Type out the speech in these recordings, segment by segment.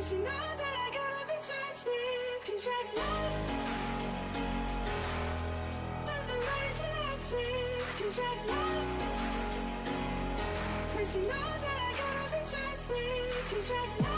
she knows that I gotta be trusted. She fell in love with the race and I see. She fell in love, and she knows that I gotta be trusted. She fell in love.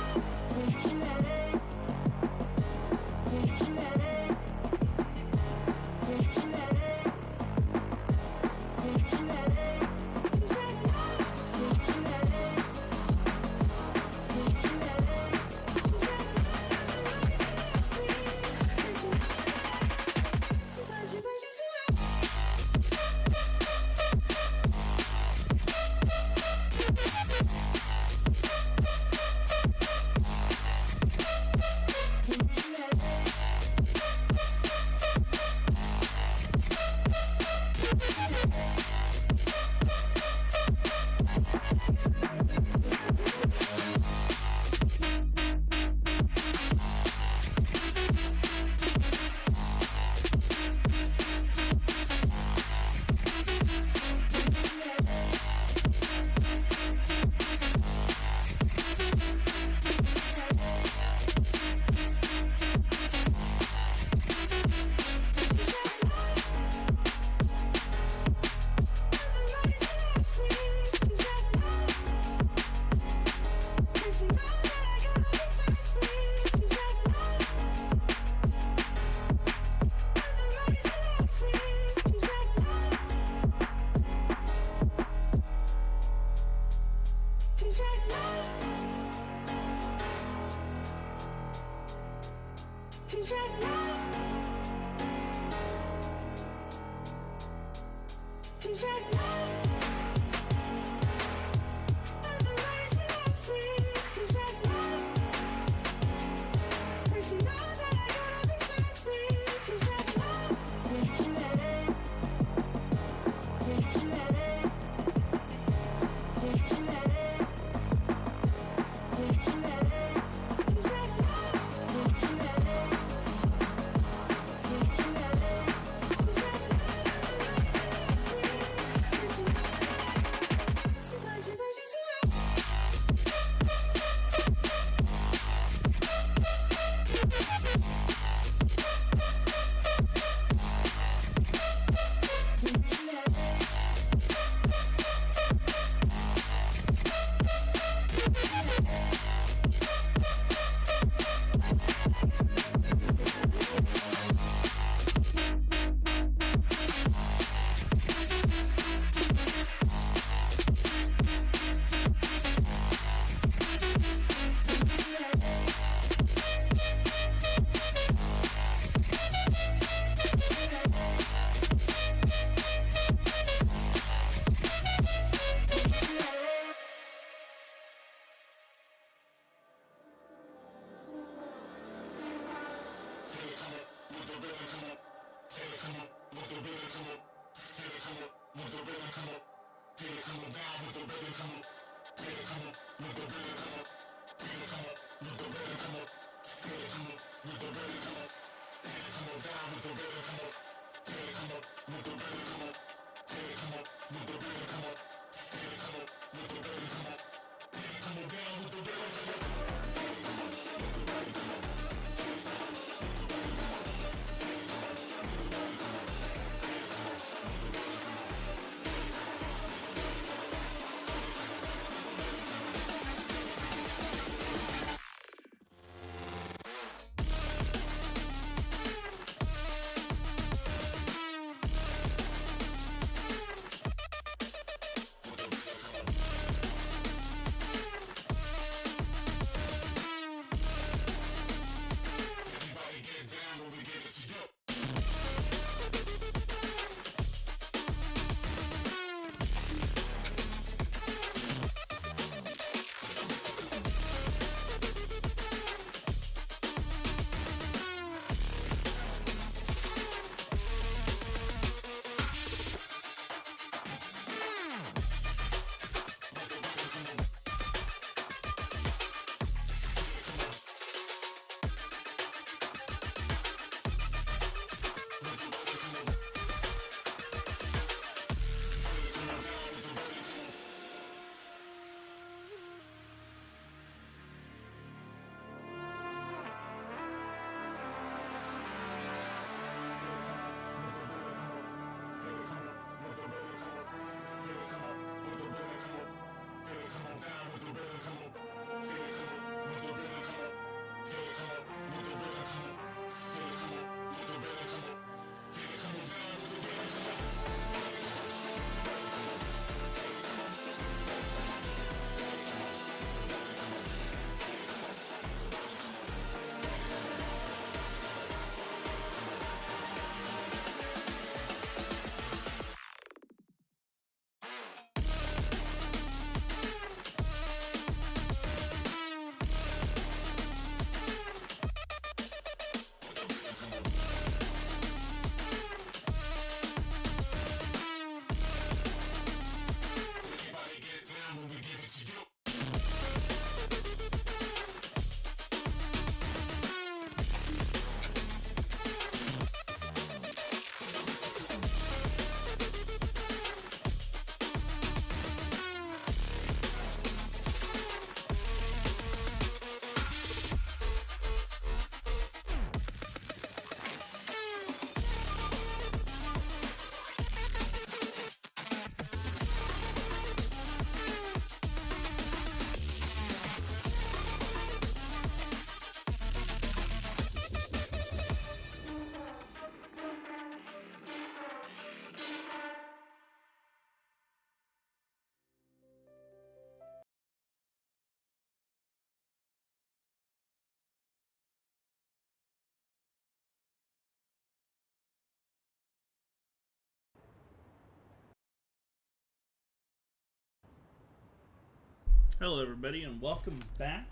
Hello, everybody, and welcome back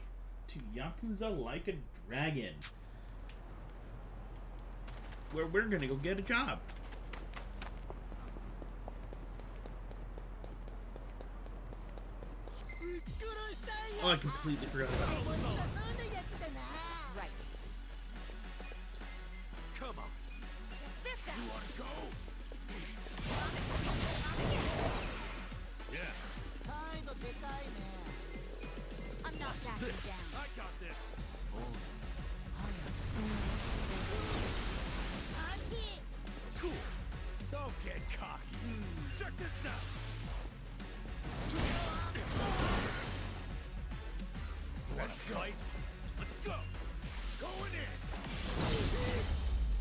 to Yakuza Like a Dragon, where we're gonna go get a job. Oh, I completely forgot about it. Right. Come on. You want to go? Yeah. I'm not backing This. down. I got this. Cool. Don't get cocky. Check this out. Let's go. Let's go. Going in.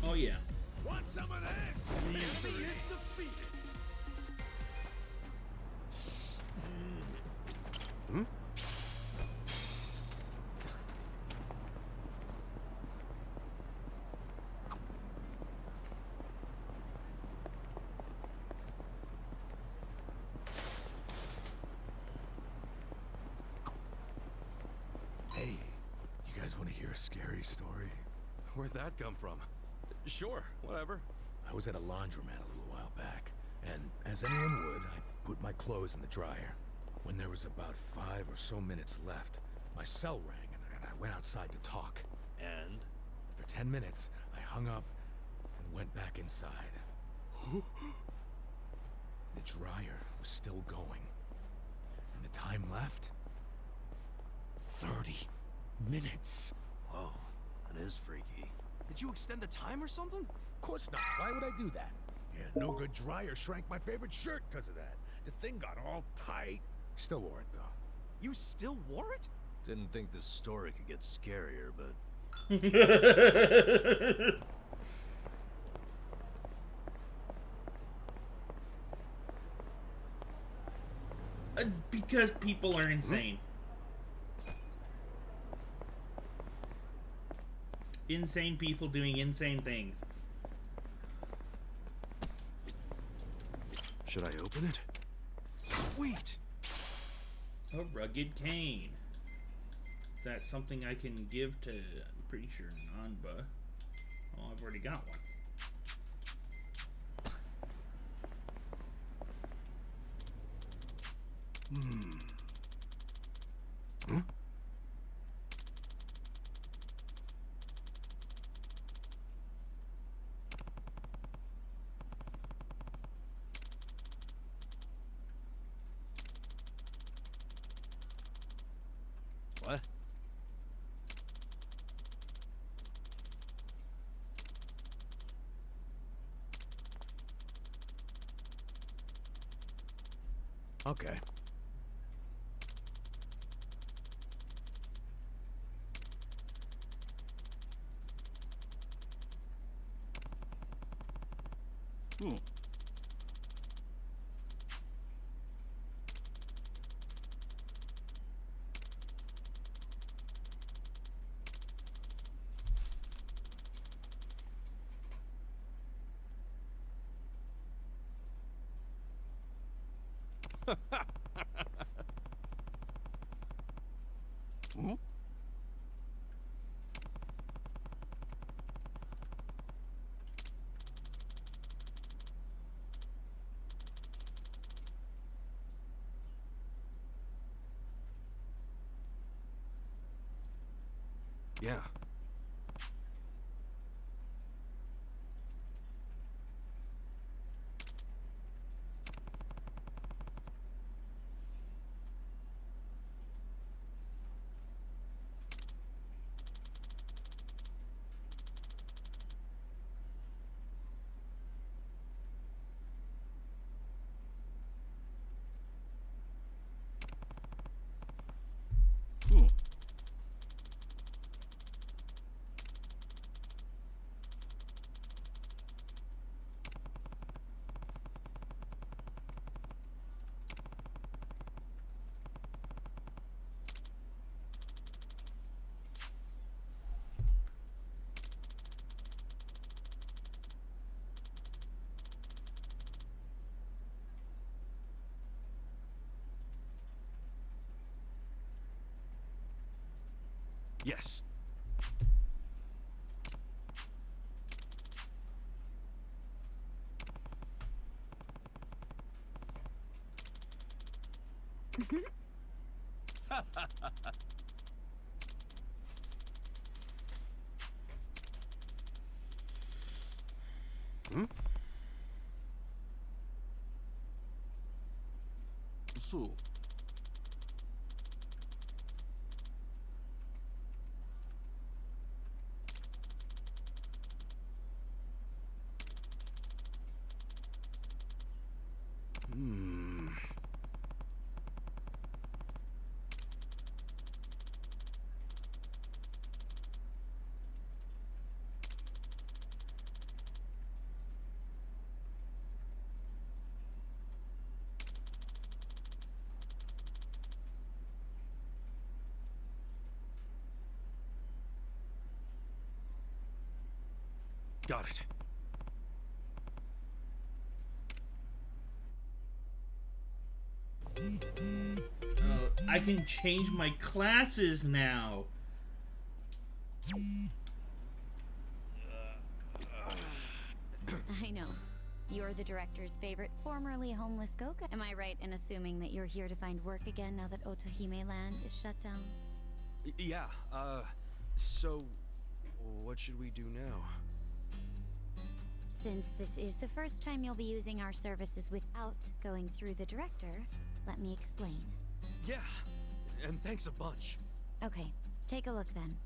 Oh yeah. Want some of this? The enemy is defeated. Hey, you guys want to hear a scary story? Where'd that come from? Sure, whatever. I was at a laundromat a little while back, and as anyone would, I put my clothes in the dryer. When there was about 5 or so minutes left, my cell rang, and I went outside to talk. And? For 10 minutes, I hung up and went back inside. The dryer was still going, and the time left? 30 minutes. Whoa, that is freaky. Did you extend the time or something? Of course not. Why would I do that? Yeah, no good dryer shrank my favorite shirt because of that. The thing got all tight. Still wore it, though. You still wore it? Didn't think this story could get scarier, but... Because people are insane. Insane people doing insane things. Should I open it? Sweet! A rugged cane. That's something I can give to, I'm pretty sure, Nanba. Oh, I've already got one. Huh? What? Okay. Hmm? Yeah. Yes. Hmm? So. Hmm. Got it. I can change my classes now. I know. You're the director's favorite formerly homeless Goka. Am I right in assuming that you're here to find work again now that Otohime Land is shut down? Yeah, so what should we do now? Since this is the first time you'll be using our services without going through the director, let me explain. Yeah, and thanks a bunch. Okay, take a look then.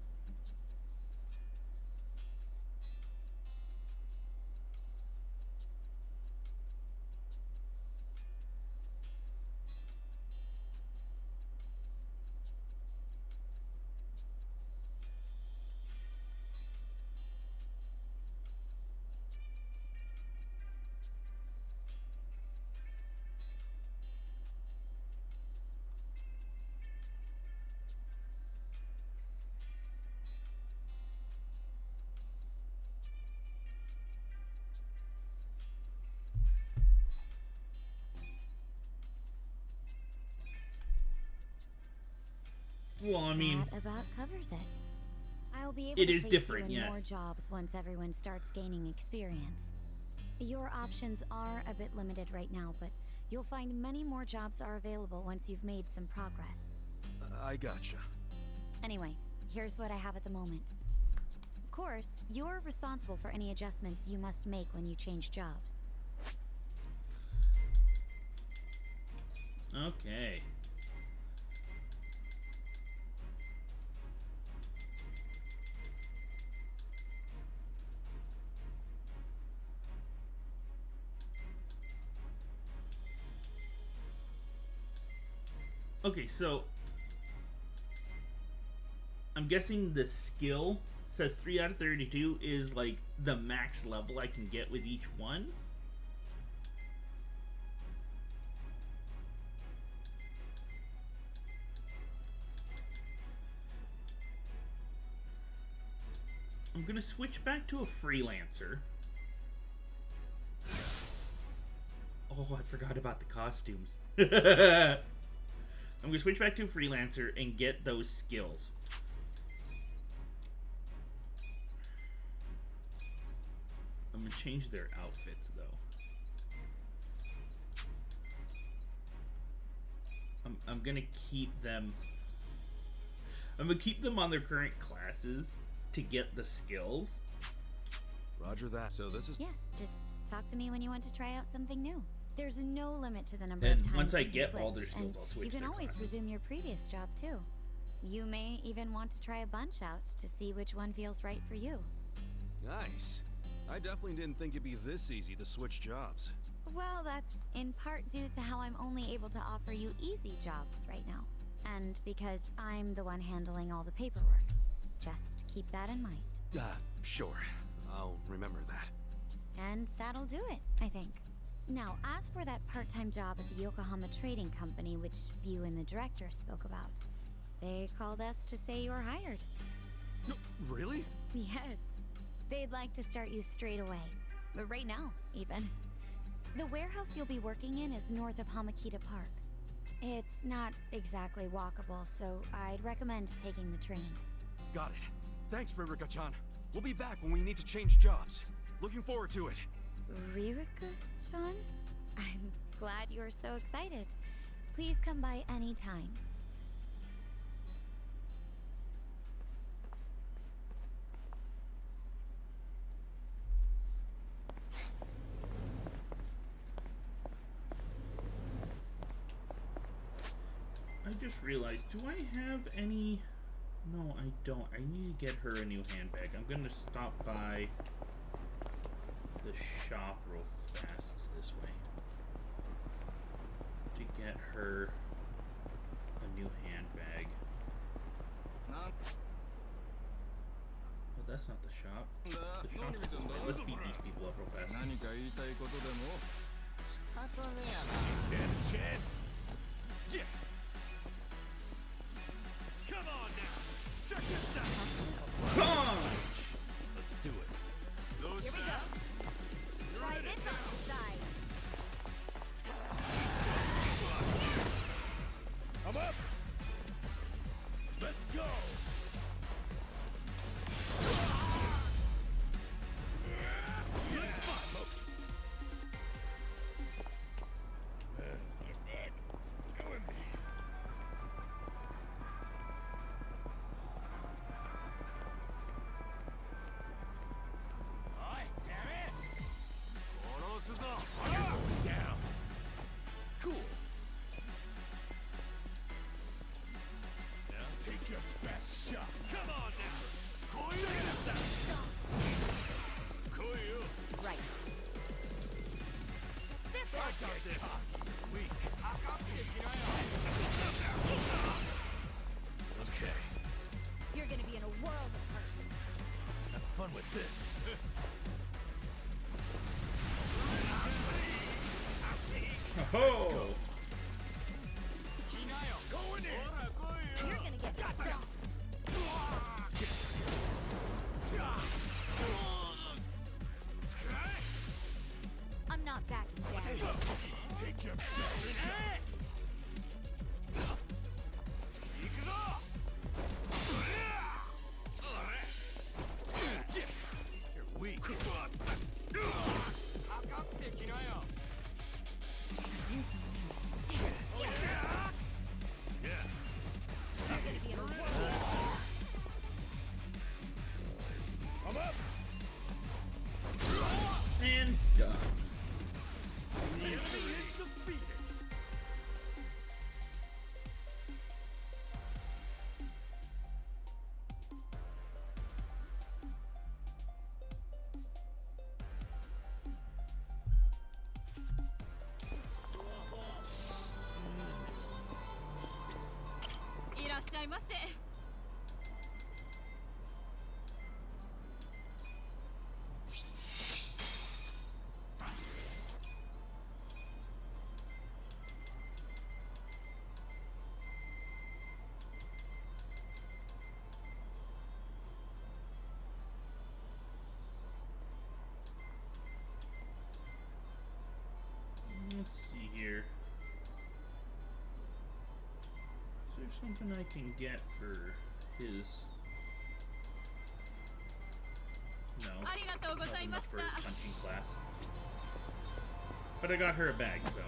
Well, I mean, That about covers it. I'll be able it to is place different, you in yes. more jobs once everyone starts gaining experience. Your options are a bit limited right now, but you'll find many more jobs are available once you've made some progress. I gotcha. Anyway, here's what I have at the moment. Of course, you're responsible for any adjustments you must make when you change jobs. Okay. Okay, so I'm guessing the skill says 3 out of 32 is like the max level I can get with each one. I'm gonna switch back to a freelancer. Oh, I forgot about the costumes. I'm gonna switch back to a freelancer and get those skills. I'm gonna change their outfits though. I'm gonna keep them. I'm gonna keep them on their current classes to get the skills. Roger that. So this is... Yes, just talk to me when you want to try out something new. There's no limit to the number And of times once I you can get all switch, their skills, and I'll switch you can their always classes. resume your previous job too. You may even want to try a bunch out to see which one feels right for you. Nice. I definitely didn't think it'd be this easy to switch jobs. Well, that's in part due to how I'm only able to offer you easy jobs right now. And because I'm the one handling all the paperwork. Just keep that in mind. Sure. I'll remember that. And that'll do it, I think. Now, as for that part-time job at the Yokohama Trading Company, which you and the director spoke about, they called us to say you're hired. No, really? Yes. They'd like to start you straight away. Right now, even. The warehouse you'll be working in is north of Hamakita Park. It's not exactly walkable, so I'd recommend taking the train. Got it. Thanks, Ririka-chan. We'll be back when we need to change jobs. Looking forward to it. Ririka-chan? I'm glad you're so excited. Please come by any time. I just realized, do I have any... No, I don't. I need to get her a new handbag. I'm gonna stop by the shop real fast. It's this way. To get her a new handbag. Oh, that's not the shop. The shop is this way. Let's beat these people up real fast. Stand a chance. Yeah. Come on now. Check this out. Punch! Let's do it. Here we go. Try this on the side. I'm up. Let's go. Down. Cool. Now take your best shot. Come on now. Check this out. Right. I got this. Weak. Okay. You're gonna be in a world of hurt. Have fun with this. Ho! Going in. You're gonna get jumped. I'm not backing down. Take your best shot. You're weak. Do something. Yeah. You're gonna be in a world. I'm up. And done. The enemy is defeated. Let's see here. Is there something I can get for his... No. Nothing much for his punching class. But I got her a bag, so...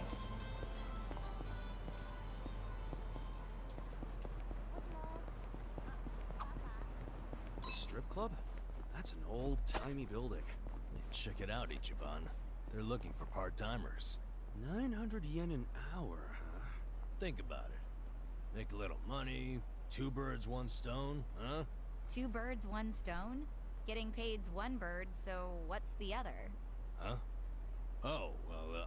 The strip club? That's an old-timey building. Check it out, Ichiban. They're looking for part-timers. 900 yen an hour, huh? Think about it. Make a little money, 2 birds, 1 stone, huh? 2 birds, 1 stone? Getting paid's 1 bird, so what's the other? Huh? Oh, well,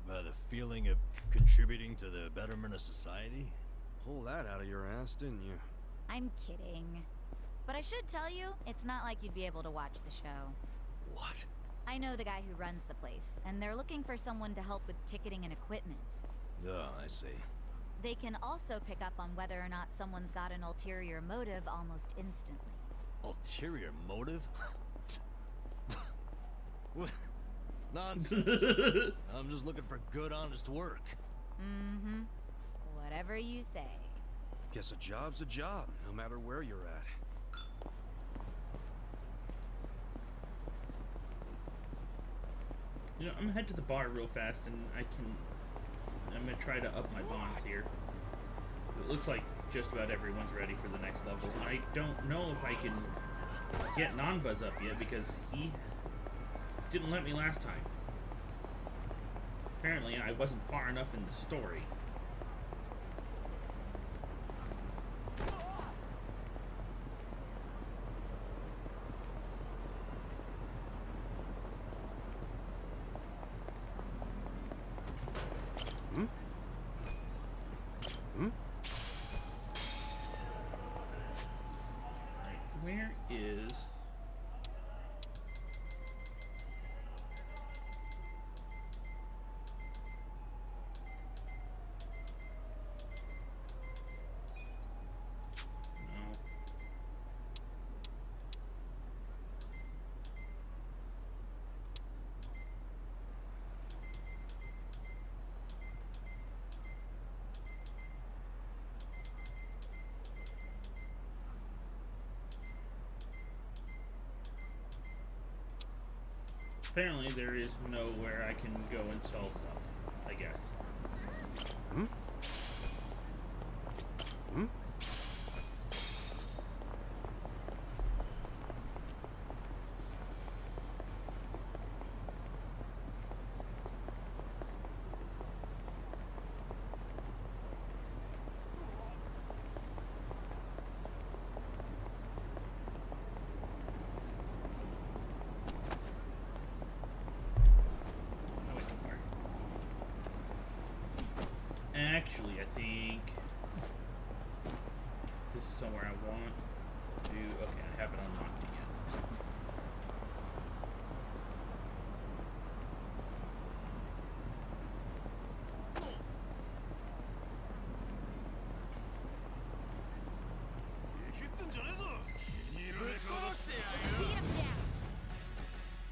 the feeling of contributing to the betterment of society? Pull that out of your ass, didn't you? I'm kidding. But I should tell you, it's not like you'd be able to watch the show. What? I know the guy who runs the place, and they're looking for someone to help with ticketing and equipment. Oh, I see. They can also pick up on whether or not someone's got an ulterior motive almost instantly. Ulterior motive? What? Nonsense. I'm just looking for good, honest work. Mm-hmm. Whatever you say. Guess a job's a job, no matter where you're at. You know, I'm gonna head to the bar real fast, and I'm gonna try to up my bonds here. It looks like just about everyone's ready for the next level. I don't know if I can get Non-Buzz up yet, because he didn't let me last time. Apparently, I wasn't far enough in the story. Where is... No. Apparently there is nowhere I can go and sell stuff, I guess. Actually, I think this is somewhere I want to... Okay, I haven't unlocked it yet.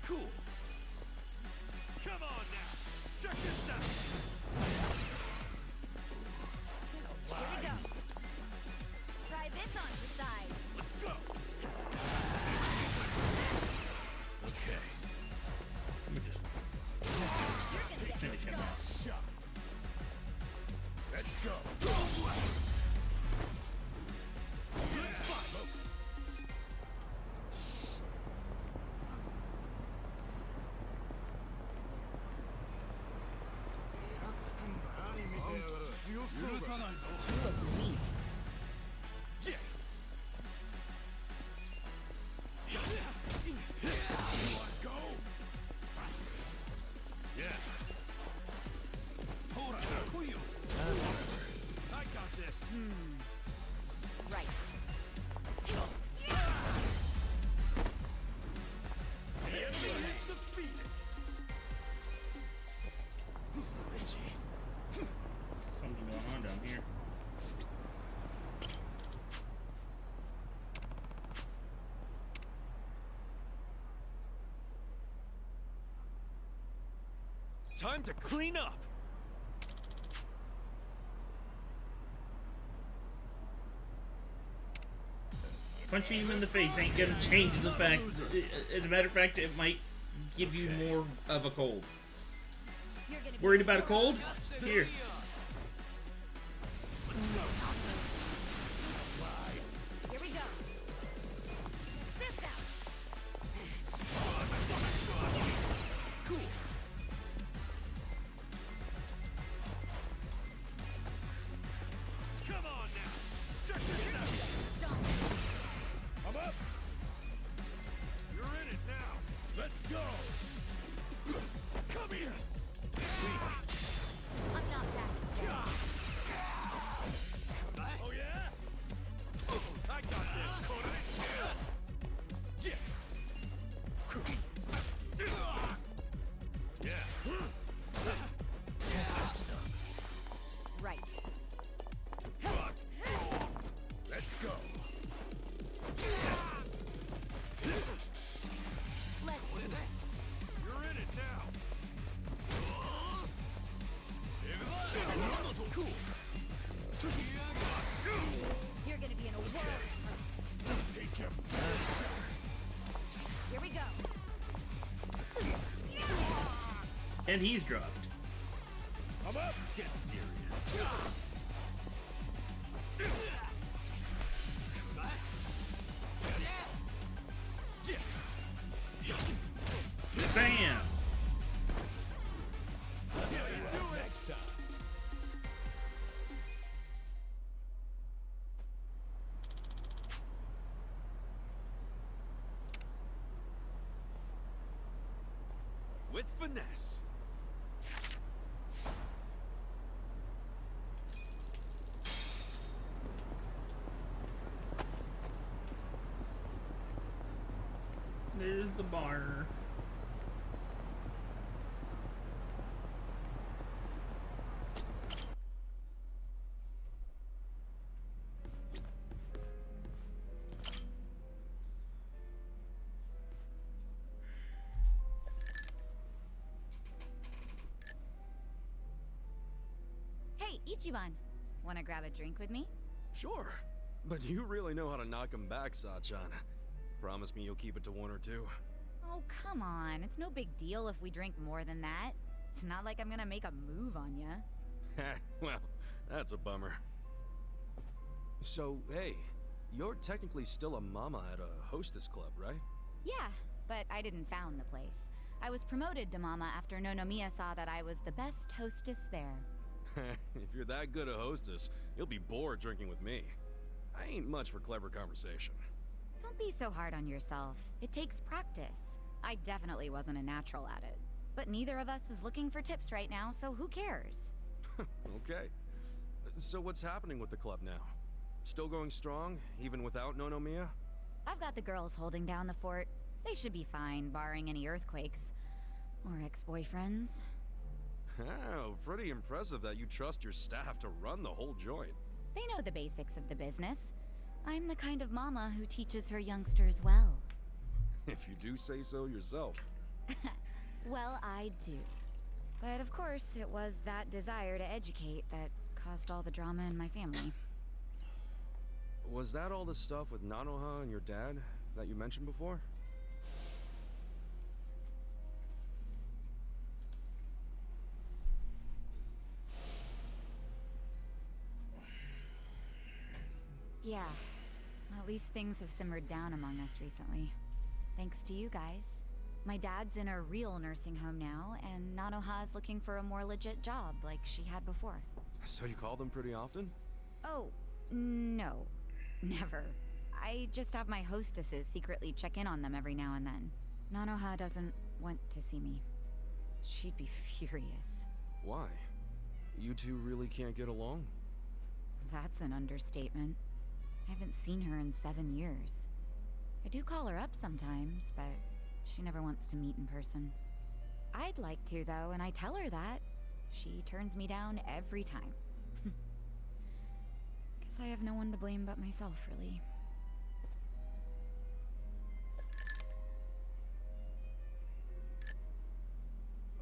Cool. Come on now. Check this out. Here we go. Try this on your side. Let's go. Okay. Let me just You're gonna get finish him off. Shot. Let's go. Right. Something going on down here. Time to clean up. Punching him in the face ain't gonna change the fact. As a matter of fact, it might give you more of a cold. You're gonna be Worried about a cold? Here. Here we go. This out. Cool. Come on now. Check this out. Stop. I'm up. You're in it now. Let's go. Come here. I'm not that And he's dropped. I'm up. Get serious. Bam! Next time. With finesse. There's the bar. Hey, Ichiban. Wanna grab a drink with me? Sure. But you really know how to knock him back, Sachan. Promise me you'll keep it to one or two. Oh, come on. It's no big deal if we drink more than that. It's not like I'm gonna make a move on ya. Well, that's a bummer. So, hey, you're technically still a mama at a hostess club, right? Yeah, but I didn't found the place. I was promoted to mama after Nonomiya saw that I was the best hostess there. If you're that good a hostess, you'll be bored drinking with me. I ain't much for clever conversation. Don't be so hard on yourself. It takes practice. I definitely wasn't a natural at it. But neither of us is looking for tips right now, so who cares? Okay. So what's happening with the club now? Still going strong, even without Nonomiya? I've got the girls holding down the fort. They should be fine, barring any earthquakes. Or ex-boyfriends. Oh, pretty impressive that you trust your staff to run the whole joint. They know the basics of the business. I'm the kind of mama who teaches her youngsters well. If you do say so yourself. Well, I do. But of course, it was that desire to educate that caused all the drama in my family. Was that all the stuff with Nanoha and your dad that you mentioned before? Yeah. At least things have simmered down among us recently. Thanks to you guys. My dad's in a real nursing home now, and Nanoha's looking for a more legit job like she had before. So you call them pretty often? Oh, no. Never. I just have my hostesses secretly check in on them every now and then. Nanoha doesn't want to see me. She'd be furious. Why? You two really can't get along? That's an understatement. I haven't seen her in 7 years. I do call her up sometimes, but she never wants to meet in person. I'd like to, though, and I tell her that. She turns me down every time. Guess I have no one to blame but myself, really.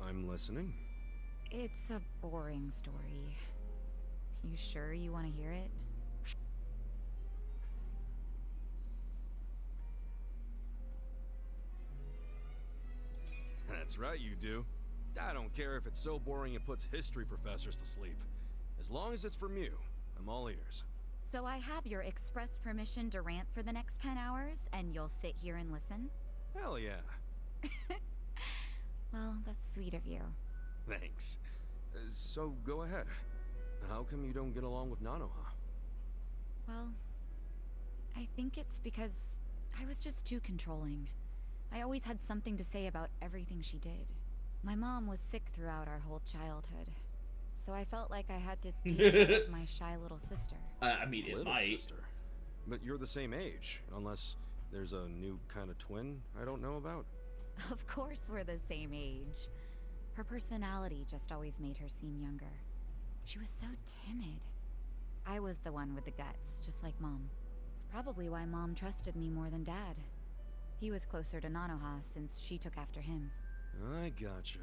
I'm listening. It's a boring story. You sure you want to hear it? That's right, you do. I don't care if it's so boring it puts history professors to sleep. As long as it's from you, I'm all ears. So I have your express permission to rant for the next 10 hours, and you'll sit here and listen? Hell yeah. Well, that's sweet of you. Thanks. So go ahead. How come you don't get along with Nanoha? Well, I think it's because I was just too controlling. I always had something to say about everything she did. My mom was sick throughout our whole childhood, so I felt like I had to take care of my shy little sister. I mean, it Little might. sister. But you're the same age, unless there's a new kind of twin I don't know about. Of course we're the same age. Her personality just always made her seem younger. She was so timid. I was the one with the guts, just like Mom. It's probably why Mom trusted me more than Dad. He was closer to Nanoha since she took after him. I gotcha.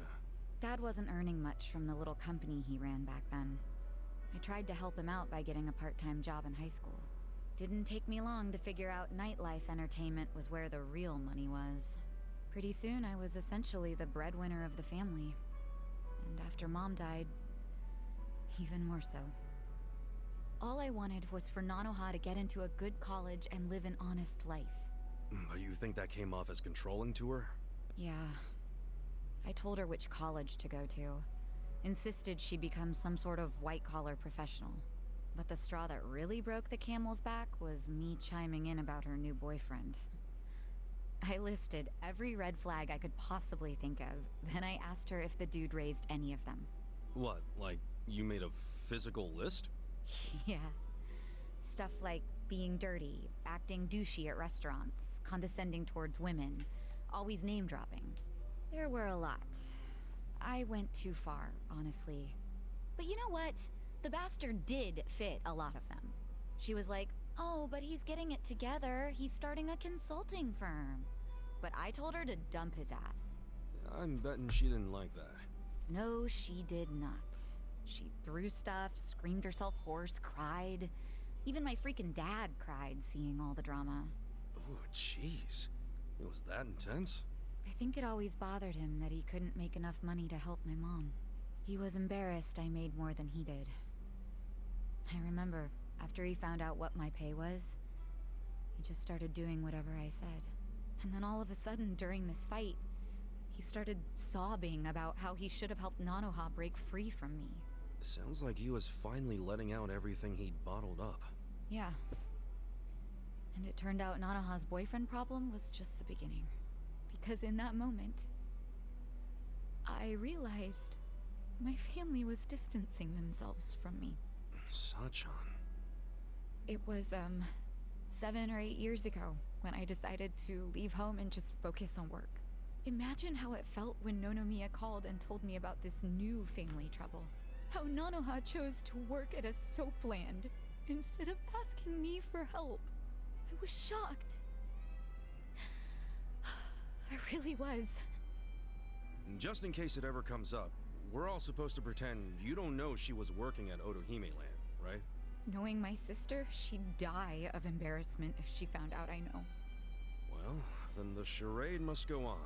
Dad wasn't earning much from the little company he ran back then. I tried to help him out by getting a part-time job in high school. Didn't take me long to figure out nightlife entertainment was where the real money was. Pretty soon I was essentially the breadwinner of the family. And after Mom died, even more so. All I wanted was for Nanoha to get into a good college and live an honest life. But you think that came off as controlling to her? Yeah. I told her which college to go to. Insisted she become some sort of white-collar professional. But the straw that really broke the camel's back was me chiming in about her new boyfriend. I listed every red flag I could possibly think of, then I asked her if the dude raised any of them. What, like you made a physical list? Yeah. Stuff like being dirty, acting douchey at restaurants, condescending towards women, always name-dropping. There were a lot. I went too far, honestly. But you know what? The bastard did fit a lot of them. She was like, oh, but he's getting it together. He's starting a consulting firm. But I told her to dump his ass. I'm betting she didn't like that. No, she did not. She threw stuff, screamed herself hoarse, cried. Even my freaking dad cried seeing all the drama. Ooh, jeez. It was that intense? I think it always bothered him that he couldn't make enough money to help my mom. He was embarrassed I made more than he did. I remember, after he found out what my pay was, he just started doing whatever I said. And then all of a sudden, during this fight, he started sobbing about how he should have helped Nanoha break free from me. Sounds like he was finally letting out everything he'd bottled up. Yeah. And it turned out Nanoha's boyfriend problem was just the beginning. Because in that moment, I realized my family was distancing themselves from me. Sachan. It was, 7 or 8 years ago when I decided to leave home and just focus on work. Imagine how it felt when Nonomiya called and told me about this new family trouble. How Nanoha chose to work at a soap land instead of asking me for help. I was shocked. I really was. Just in case it ever comes up, we're all supposed to pretend you don't know she was working at Otohime Land, right? Knowing my sister, she'd die of embarrassment if she found out I know. Well, then the charade must go on.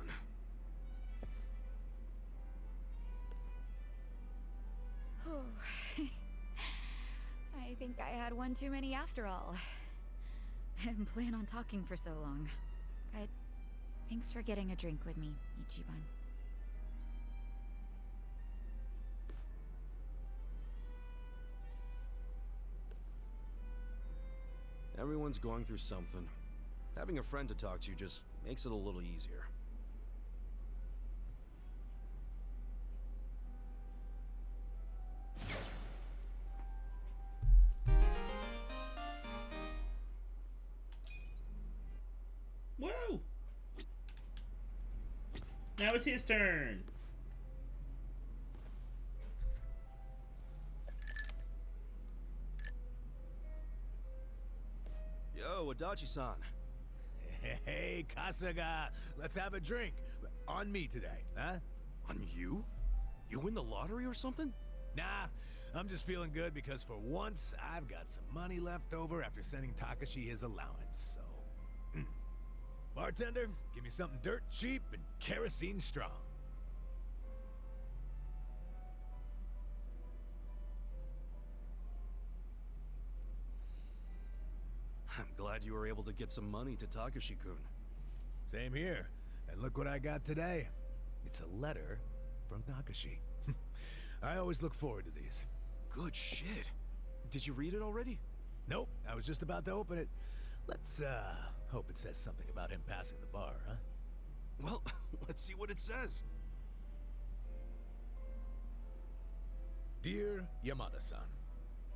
I think I had one too many after all. I didn't plan on talking for so long. But thanks for getting a drink with me, Ichiban. Everyone's going through something. Having a friend to talk to just makes it a little easier. Whoa! Now it's his turn. Yo, Adachi-san. Hey, Kasaga, let's have a drink. On me today, huh? On you? You win the lottery or something? Nah, I'm just feeling good because for once, I've got some money left over after sending Takashi his allowance, so... Bartender, give me something dirt cheap and kerosene strong. I'm glad you were able to get some money to Takashi-kun. Same here. And look what I got today. It's a letter from Takashi. I always look forward to these. Good shit. Did you read it already? Nope, I was just about to open it. Let's, hope it says something about him passing the bar, huh? Well, let's see what it says. Dear Yamada-san,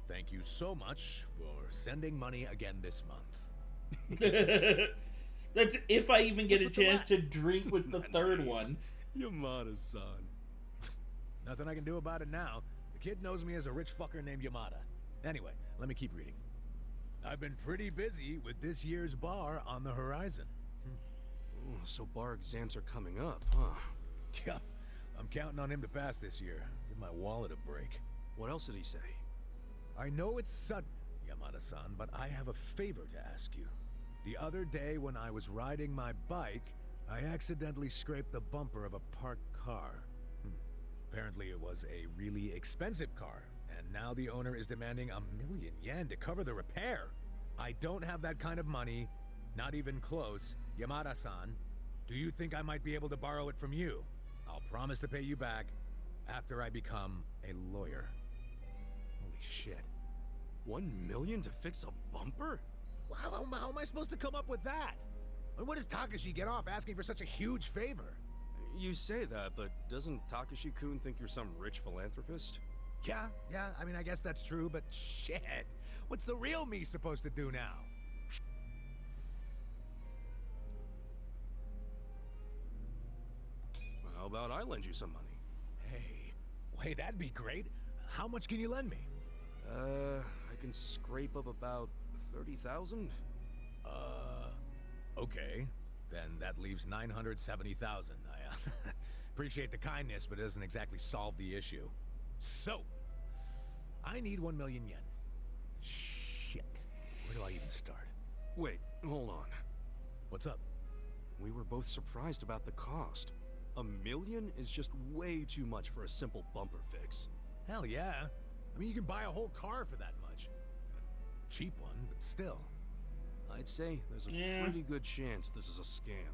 thank you so much for sending money again this month. That's if I even get a What's with the chance to drink with the third one. Yamada-san. Nothing I can do about it now. The kid knows me as a rich fucker named Yamada. Anyway, let me keep reading. I've been pretty busy with this year's bar on the horizon. Ooh, so bar exams are coming up, huh? Yeah, I'm counting on him to pass this year. Give my wallet a break. What else did he say? I know it's sudden, Yamada-san, but I have a favor to ask you. The other day when I was riding my bike, I accidentally scraped the bumper of a parked car. Apparently it was a really expensive car, and now the owner is demanding $1,000,000 yen to cover the repair. I don't have that kind of money, not even close. Yamada-san, do you think I might be able to borrow it from you? I'll promise to pay you back after I become a lawyer. Holy shit. 1 million to fix a bumper? How am I supposed to come up with that? And what does Takashi get off asking for such a huge favor? You say that, but doesn't Takashi-kun think you're some rich philanthropist? Yeah, I mean, I guess that's true, but shit. What's the real me supposed to do now? How about I lend you some money? Hey, that'd be great. How much can you lend me? I can scrape up about 30,000. Okay. Then that leaves 970,000. I appreciate the kindness, but it doesn't exactly solve the issue. So, I need 1,000,000 yen. Shit. Where do I even start? Wait, hold on. What's up? We were both surprised about the cost. 1 million is just way too much for a simple bumper fix. Hell yeah. I mean, you can buy a whole car for that much. A cheap one, but still. I'd say there's a Yeah. pretty good chance this is a scam.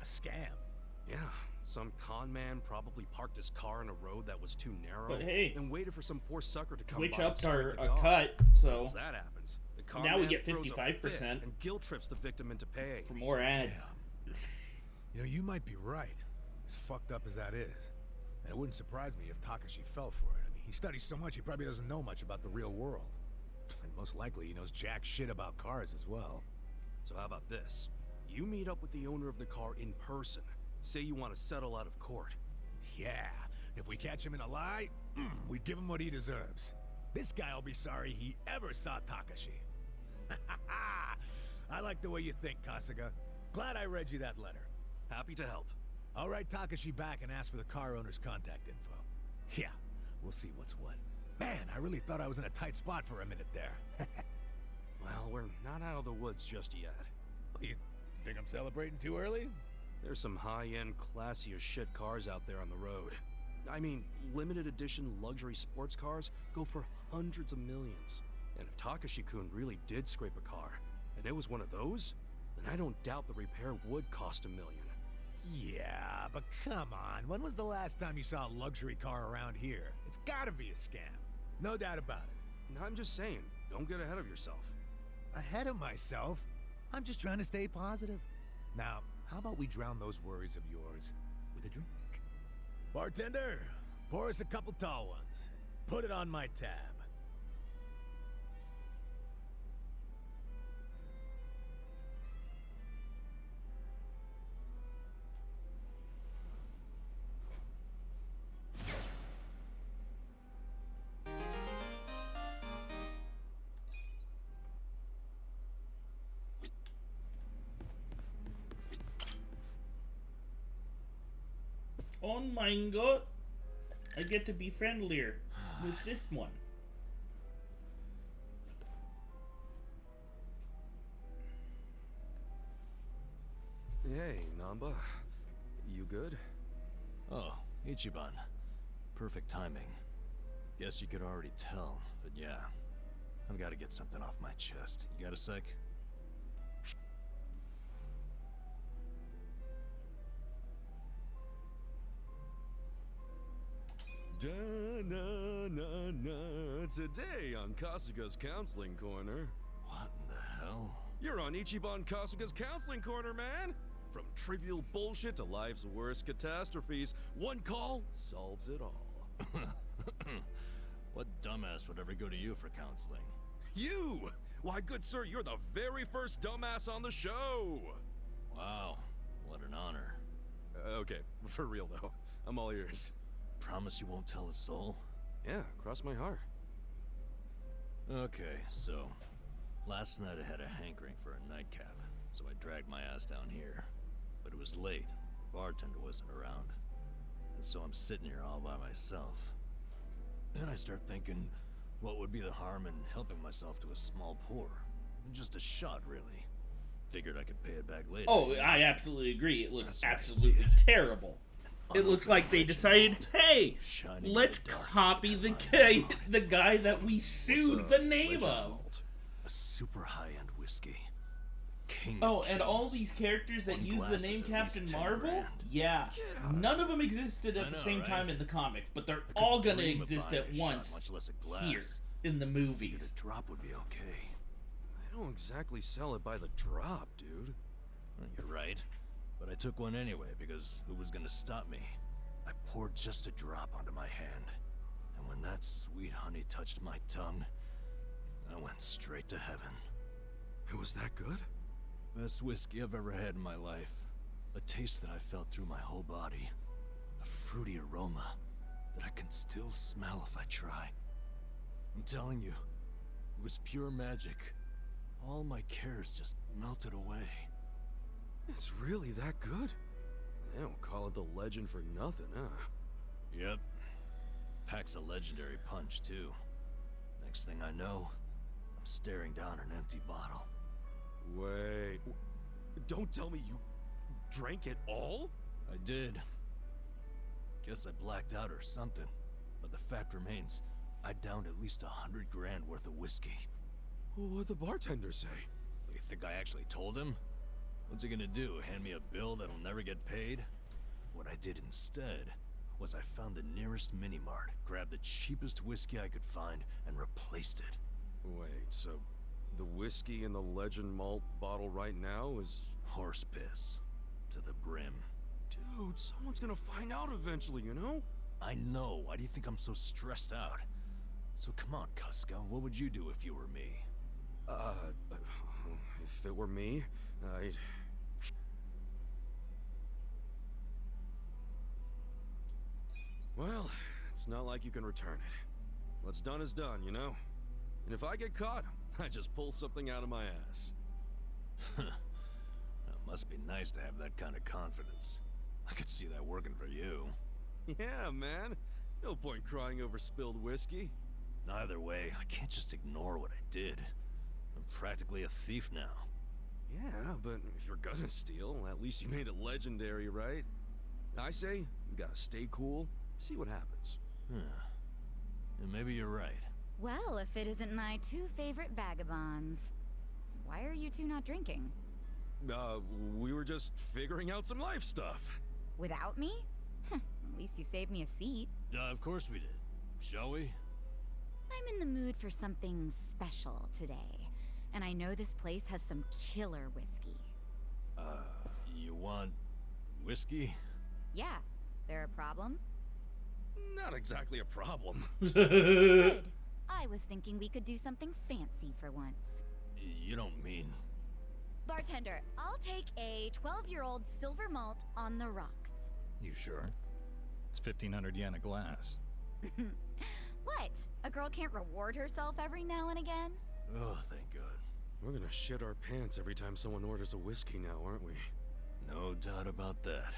A scam. Yeah, some con man probably parked his car in a road that was too narrow But hey, and waited for some poor sucker to come Twitch by and upped our start the car. cut, so Once that happens, the con now we man get throws a 55% fit and guilt trips the victim into paying. for more ads. Damn. You know, you might be right. As fucked up as that is. And it wouldn't surprise me if Takashi fell for it. I mean, he studies so much, he probably doesn't know much about the real world. And most likely, he knows jack shit about cars as well. So how about this? You meet up with the owner of the car in person. Say you want to settle out of court. Yeah, if we catch him in a lie, we'd give him what he deserves. This guy will be sorry he ever saw Takashi. I like the way you think, Kasuga. Glad I read you that letter. Happy to help. I'll write Takashi back and ask for the car owner's contact info. Yeah, we'll see what's what. Man, I really thought I was in a tight spot for a minute there. Well, we're not out of the woods just yet. You think I'm celebrating too early? There's some high-end, classy as shit cars out there on the road. I mean, limited edition luxury sports cars go for hundreds of millions. And if Takashi-kun really did scrape a car, and it was one of those, then I don't doubt the repair would cost $1 million. Yeah, but come on. When was the last time you saw a luxury car around here? It's gotta be a scam. No doubt about it. I'm just saying, don't get ahead of yourself. Ahead of myself? I'm just trying to stay positive. Now, how about we drown those worries of yours with a drink? Bartender, pour us a couple tall ones. Put it on my tab. Oh my god! I get to be friendlier with this one. Hey, Namba. You good? Oh, Ichiban. Perfect timing. Guess you could already tell, but yeah. I've got to get something off my chest. You got a sec? Da-na-na-na. Today on Kasuga's Counseling Corner. What in the hell? You're on Ichiban Kasuga's Counseling Corner, man! From trivial bullshit to life's worst catastrophes, one call solves it all. What dumbass would ever go to you for counseling? You! Why, good sir, you're the very first dumbass on the show! Wow, what an honor. Okay, for real though. I'm all ears. Promise you won't tell a soul? Yeah, cross my heart. Okay, so... Last night I had a hankering for a nightcap, so I dragged my ass down here. But it was late. Bartender wasn't around. And so I'm sitting here all by myself. Then I start thinking, what would be the harm in helping myself to a small pour? Just a shot, really. Figured I could pay it back later. Oh, I absolutely agree. It looks That's why I see absolutely it. terrible. it looks like they decided, hey, let's copy the guy that we sued the name of. A super high-end whiskey. King Oh, of and all kings. these characters that One use the glass name is at Captain least 10 Marvel, grand. yeah, none of them existed I at the know, same right? time in the comics, but they're I all couldn't gonna dream of exist buying at a shot, once much less a glass. here in the Figured movies. a drop would be okay. They don't exactly sell it by the drop, dude. Well, you're right. But I took one anyway because who was gonna stop me? I poured just a drop onto my hand, and when that sweet honey touched my tongue, I went straight to heaven. It was that good? Best whiskey I've ever had in my life. A taste that I felt through my whole body. A fruity aroma that I can still smell if I try. I'm telling you, it was pure magic. All my cares just melted away. It's really that good? They don't call it the legend for nothing, huh? Yep. Packs a legendary punch, too. Next thing I know, I'm staring down an empty bottle. Wait. Don't tell me you drank it all? I did. Guess I blacked out or something. But the fact remains, I downed at least 100 grand worth of whiskey. What'd the bartender say? You think I actually told him? What's he gonna do, hand me a bill that'll never get paid? What I did instead was I found the nearest mini-mart, grabbed the cheapest whiskey I could find, and replaced it. Wait, so the whiskey in the Legend Malt bottle right now is... Horse piss. To the brim. Dude, someone's gonna find out eventually, you know? I know. Why do you think I'm so stressed out? So come on, Kuska. What would you do if you were me? If it were me, I'd... Well, it's not like you can return it. What's done is done, you know? And if I get caught, I just pull something out of my ass. It must be nice to have that kind of confidence. I could see that working for you. Yeah, man. No point crying over spilled whiskey. Either way, I can't just ignore what I did. I'm practically a thief now. Yeah, but if you're gonna steal, at least you made it legendary, right? I say, you gotta stay cool, see what happens. And maybe you're right. Well, if it isn't my two favorite vagabonds. Why are you two not drinking? We were just figuring out some life stuff. Without me? At least you saved me a seat. Of course we did. Shall we? I'm in the mood for something special today. And I know this place has some killer whiskey. You want whiskey? Yeah. There a problem? Not exactly a problem. Good. I was thinking we could do something fancy for once. You don't mean... Bartender, I'll take a 12-year-old silver malt on the rocks. You sure? It's 1,500 yen a glass. What? A girl can't reward herself every now and again? Oh, thank God. We're gonna shit our pants every time someone orders a whiskey now, aren't we? No doubt about that.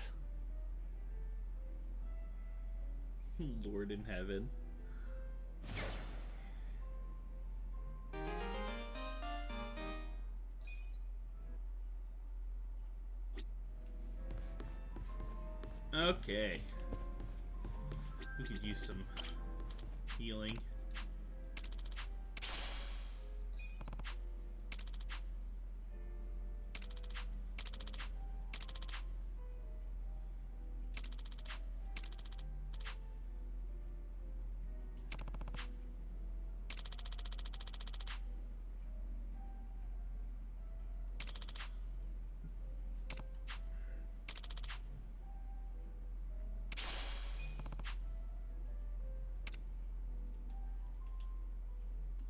Lord in heaven. Okay. We could use some healing.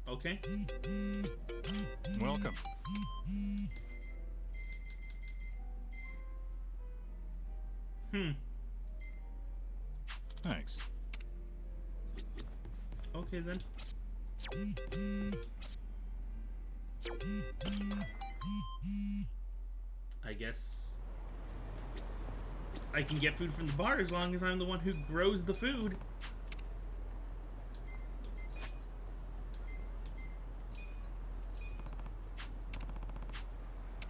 Okay. Welcome. Thanks. Okay then. I guess I can get food from the bar as long as I'm the one who grows the food.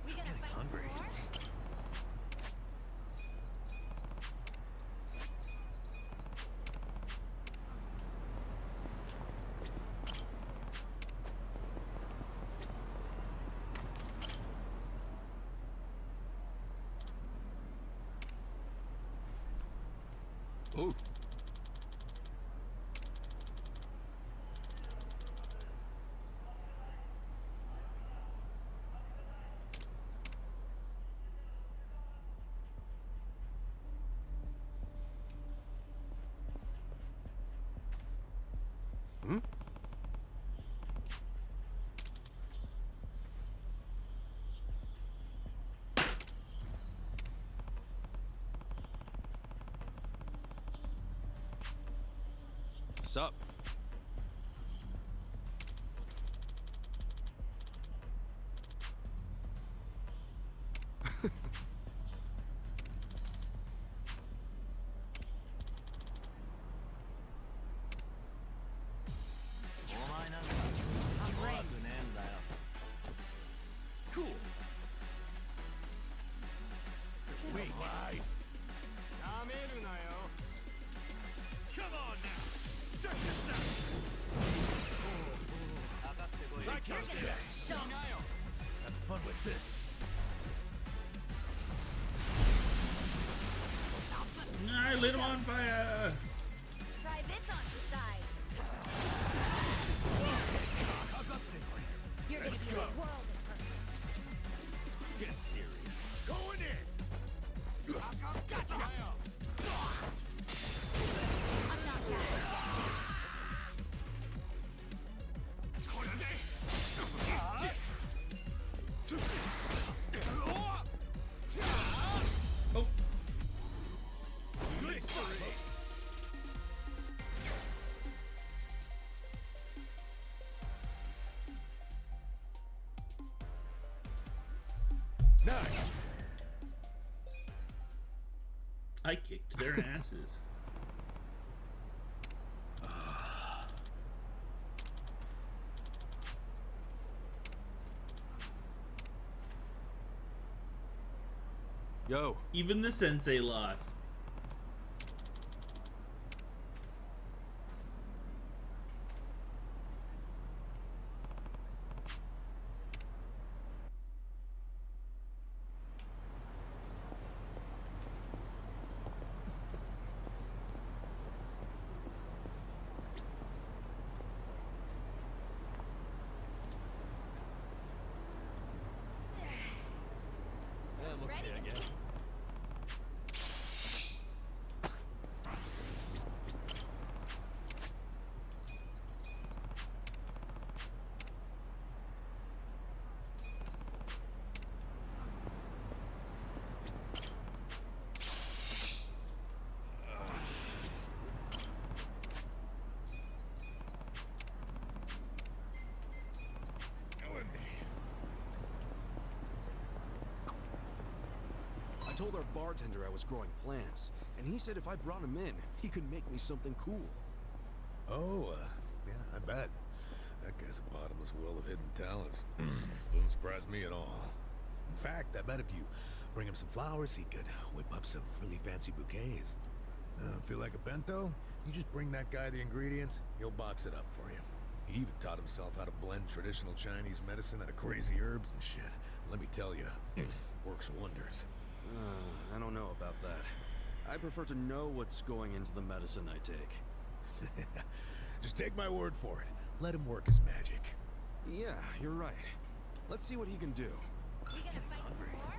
We gonna Getting fight hungry. some more? Oh. Hmm? Sup? I'm ready. Cool. Wait. Why? Come on now. Check this out. You're gonna get stoned. Have fun with this. I lit him on fire! Try this on your side. You're gonna be a world of hurt. Get serious. Going in. Gotcha. I'm not that. Oh, Nice. I kicked their asses. Yo. Even the sensei lost. I'm okay, I guess. Killing me. I told our bartender I was growing plants, and he said if I brought him in, he could make me something cool. Oh, yeah, I bet. That guy's a bottomless well of hidden talents. Doesn't surprise me at all. In fact, I bet if you bring him some flowers, he could whip up some really fancy bouquets. Feel like a bento? You just bring that guy the ingredients, he'll box it up for you. He even taught himself how to blend traditional Chinese medicine out of crazy herbs and shit. Let me tell you, works wonders. I don't know about that. I prefer to know what's going into the medicine I take. Just take my word for it. Let him work his magic. Yeah, you're right. Let's see what he can do. We gonna fight some more?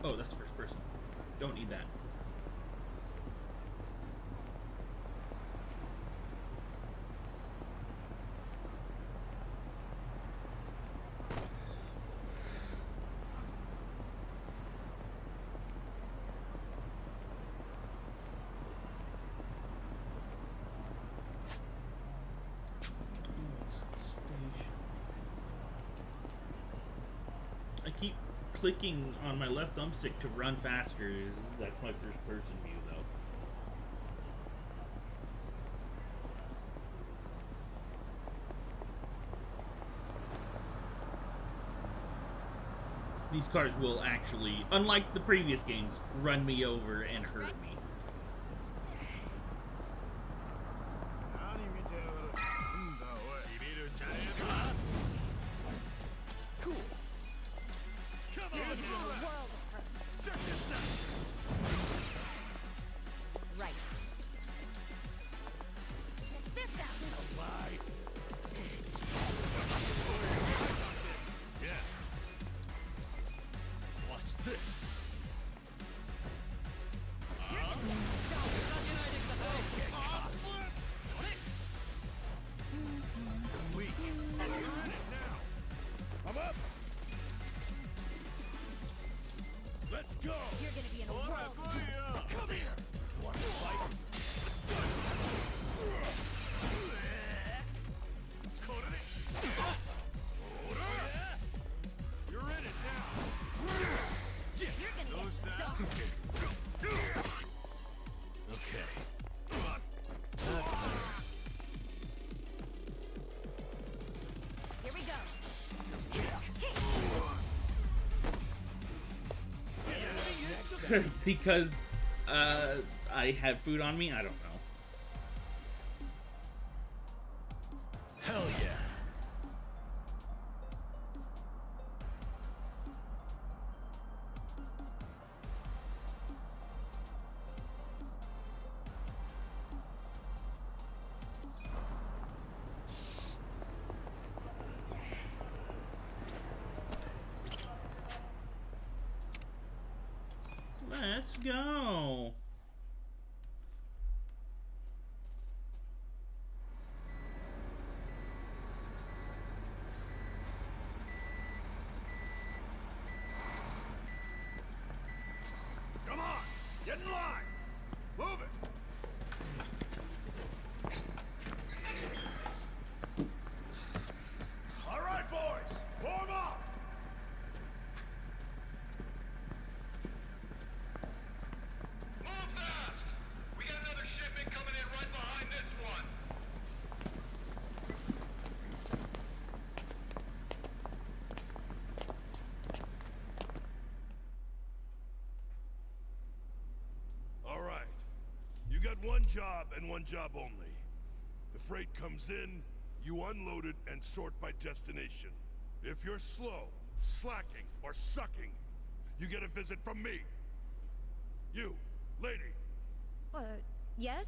Oh, that's first person. Don't need that. I keep clicking on my left thumbstick to run faster. That's my first person view though. these cars will actually, unlike the previous games, run me over and hurt me. Cool. You're gonna be in a world of hurt. Check this out. Right. Check this out. Lie. Yeah. Watch this. Weak. You're in it now. I'm up. Let's go. You're gonna be in a world of hurt. Come here. Want to fight? You're in it now. You're gonna get stuck. Okay. Here we go. Because I have food on me? I don't know. Hell yeah. Let's go. Come on, get in line. Move it. All right, boys, warm up. Move fast! We got another shipment coming in right behind this one. All right. You got one job and one job only. The freight comes in, you unload it and sort by destination. If you're slow, slacking, or sucking, you get a visit from me. You, lady, Yes?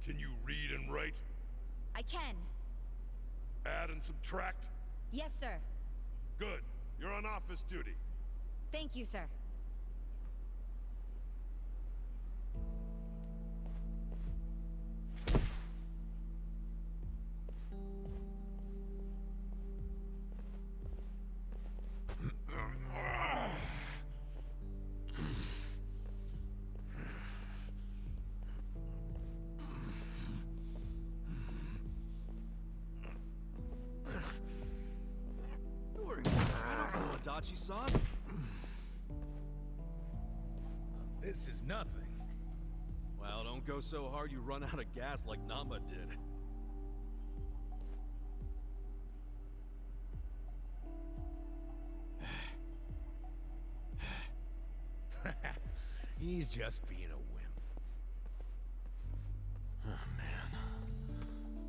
can you read and write? I can. Add and subtract? Yes, sir. Good. You're on office duty. Thank you, sir. You're incredible, Adachi-san. This is nothing. Well, don't go so hard you run out of gas like Namba did. He's just being a wimp. Oh, man.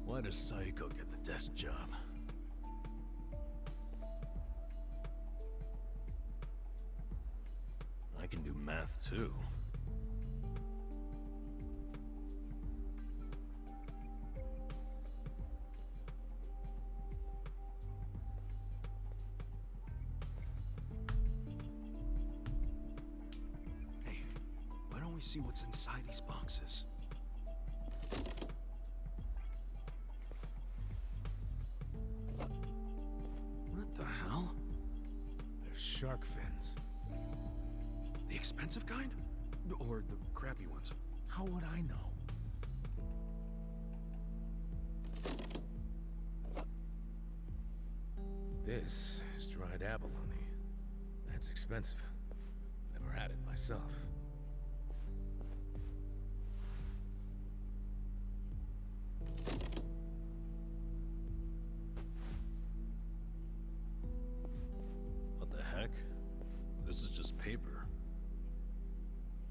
Why does Saiko get the desk job? I can do math, too. Hey, why don't we see what's inside these boxes? What the hell? They're shark fins. The expensive kind? Or the crappy ones? How would I know? This is dried abalone. That's expensive. Never had it myself. What the heck? paper.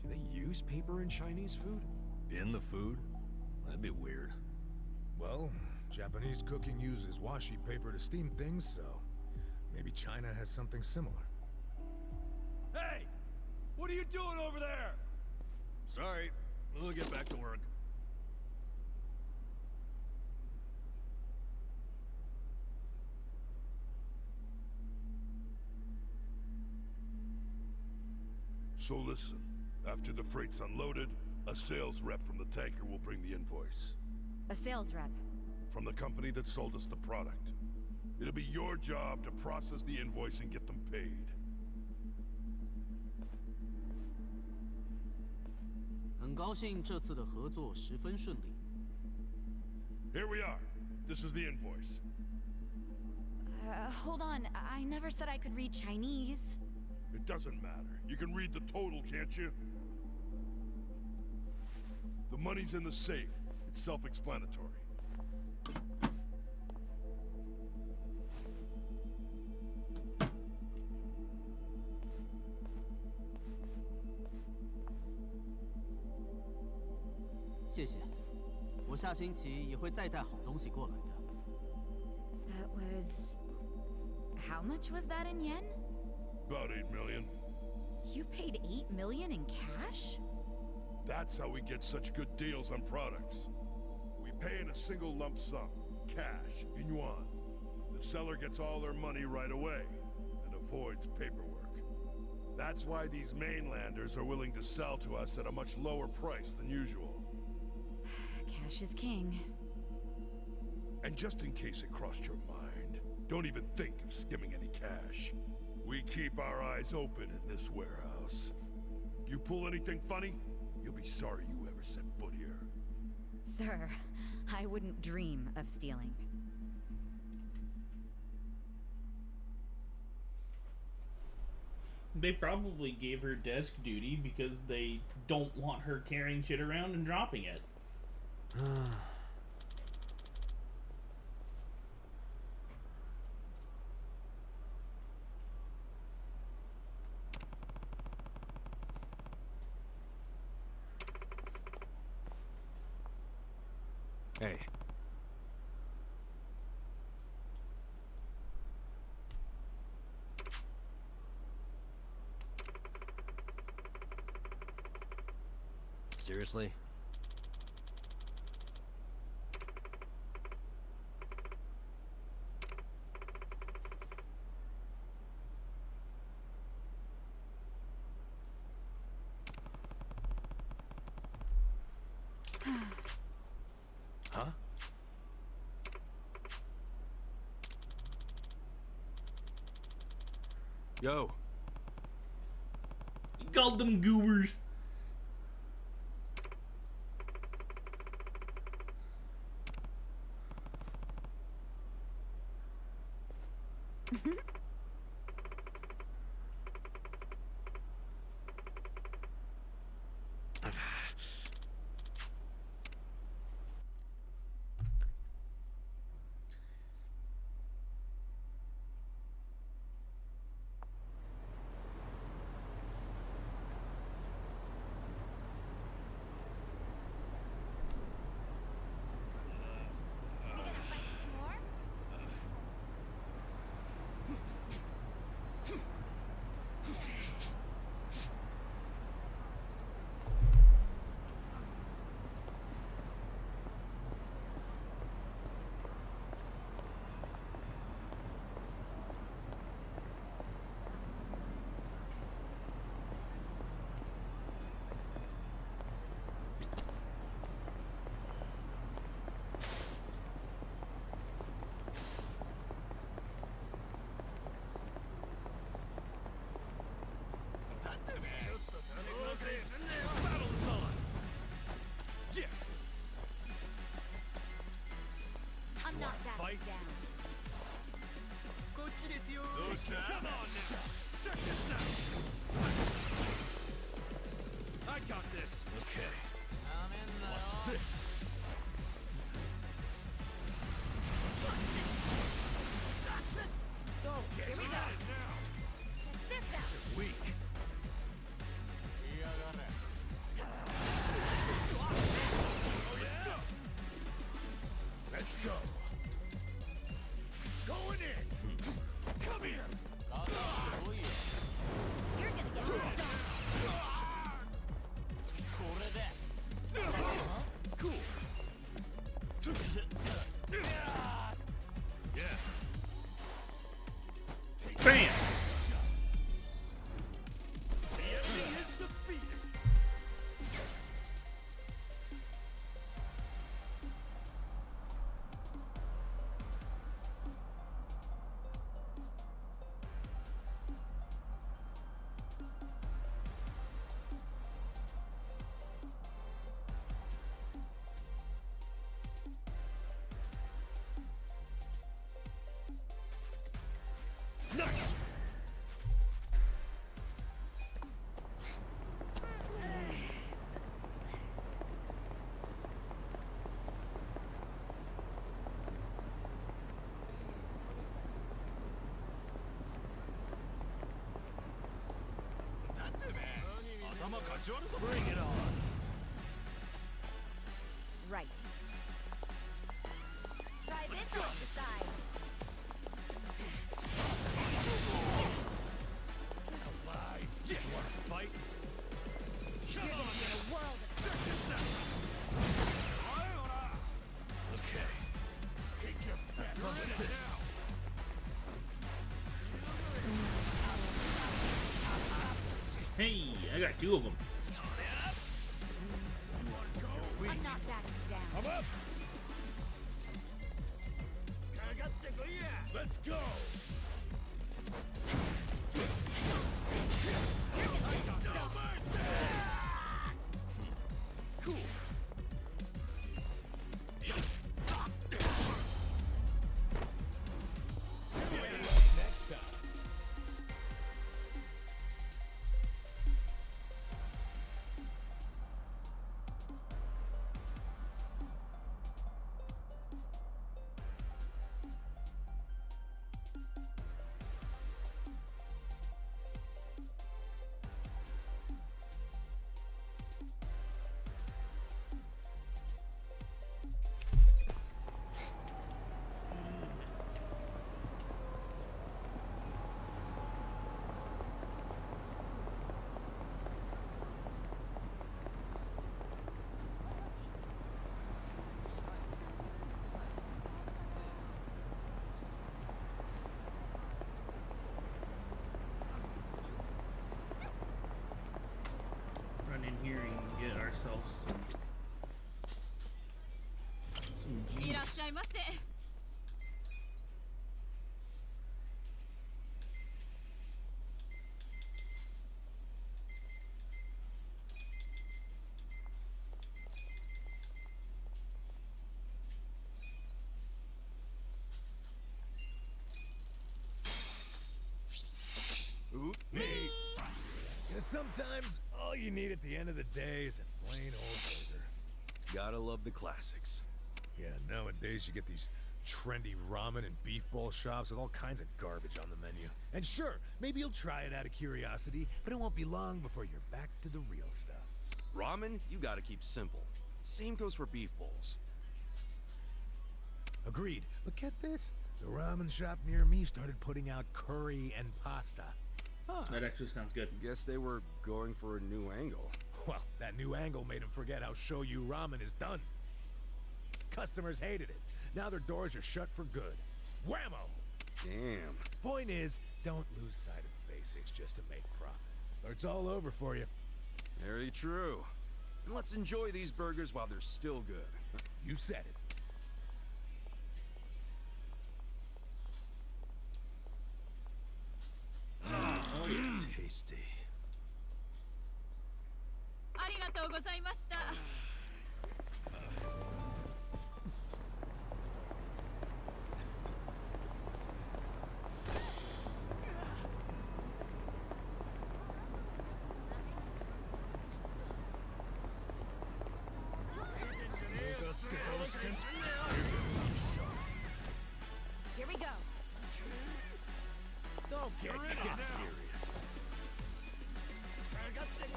Do they use paper in Chinese food? In the food? That'd be weird. Well, Japanese cooking uses washi paper to steam things, so maybe China has something similar. Hey! What are you doing over there? Sorry, we'll get back to work. So listen, after the freight's unloaded, a sales rep from the tanker will bring the invoice. A sales rep. From the company that sold us the product. It'll be your job to process the invoice and get them paid. Here we are. This is the invoice. Hold on. I never said I could read Chinese. It doesn't matter. You can read the total, can't you? The money's in the safe. It's self-explanatory. That was... How much was that in yen? About 8 million. You paid 8 million in cash? That's how we get such good deals on products. We pay in a single lump sum, cash, in yuan. The seller gets all their money right away, and avoids paperwork. That's why these mainlanders are willing to sell to us at a much lower price than usual. Cash is king. And just in case it crossed your mind, don't even think of skimming any cash. We keep our eyes open in this warehouse. You pull anything funny, you'll be sorry you ever set foot here. Sir, I wouldn't dream of stealing. They probably gave her desk duty because they don't want her carrying shit around and dropping it. Hey. Seriously? Huh? Yo. He called them goobers. We gonna fight some more? I'm not backing down. Come on now! Check this out! I got this! Okay. Watch this! Here we go. Check this out. Weak. Nice! Bring it on. Right. Try this on the side. Alive. You want to fight? You're gonna get a world of Okay. Take your best shot now! Hey, I got 2 of them. I'm not backing down. I'm up! Let's go! Cool. Next time. Run in here and get ourselves some いらっ juice. しゃいませ。Oop, me. You know, sometimes all you need at the end of the day is a plain old burger. Gotta love the classics. Yeah, nowadays you get these trendy ramen and beef bowl shops with all kinds of garbage on the menu. And sure, maybe you'll try it out of curiosity, but it won't be long before you're back to the real stuff. Ramen, you gotta keep simple. Same goes for beef bowls. Agreed. But get this, the ramen shop near me started putting out curry and pasta. Huh. That actually sounds good. Guess they were going for a new angle. Well, that new angle made them forget how shoyu ramen is done. Customers hated it. Now their doors are shut for good. Whammo! Damn. Point is, don't lose sight of the basics just to make profit, or it's all over for you. Very true. And let's enjoy these burgers while they're still good. You said it. Oh yeah, tasty. ありがとうございました。Here we go. Don't get serious. This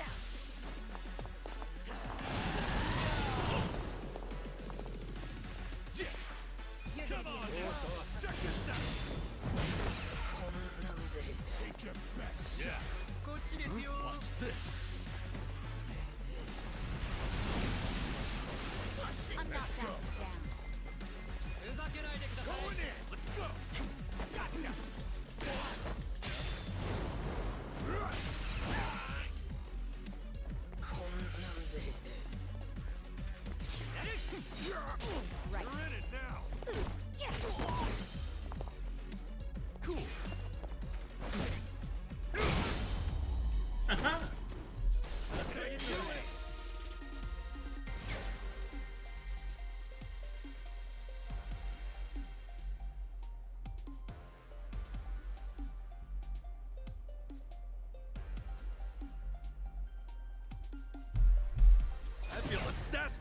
out. You're Come on, check this out. Take your best. Yeah. Watch this. I'm not Let's go. backing down. Going in. Let's go. Gotcha.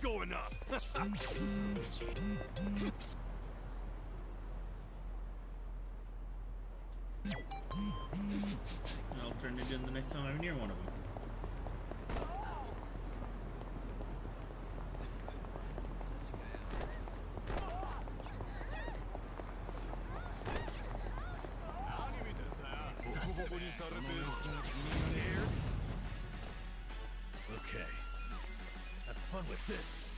going up. I'll turn it in the next time I'm near one of them. Okay. Have fun with this.